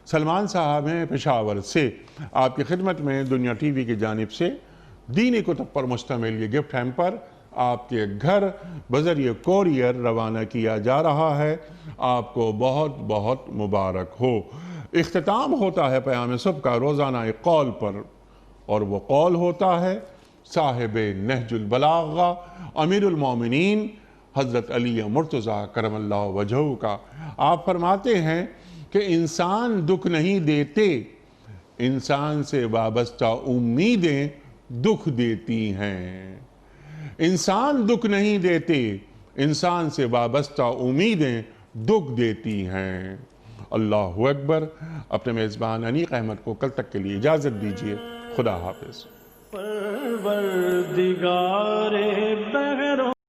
سلمان صاحب ہیں پشاور سے۔ آپ کی خدمت میں دنیا ٹی وی کی جانب سے دینی کتب پر مشتمل یہ گفٹ ہیمپر آپ کے گھر بذریعہ کوریئر روانہ کیا جا رہا ہے۔ آپ کو بہت بہت مبارک ہو۔ اختتام ہوتا ہے پیام صبح کا روزانہ ایک قول پر، اور وہ قول ہوتا ہے صاحب نہج البلاغہ امیر المومنین حضرت علی مرتضیٰ کرم اللہ وجہہ کا۔ آپ فرماتے ہیں کہ انسان دکھ نہیں دیتے، انسان سے وابستہ امیدیں دکھ دیتی ہیں۔ انسان دکھ نہیں دیتے، انسان سے وابستہ امیدیں دکھ دیتی ہیں۔ اللہ اکبر۔ اپنے میزبان انیق احمد کو کل تک کے لیے اجازت دیجیے۔ خدا حافظ۔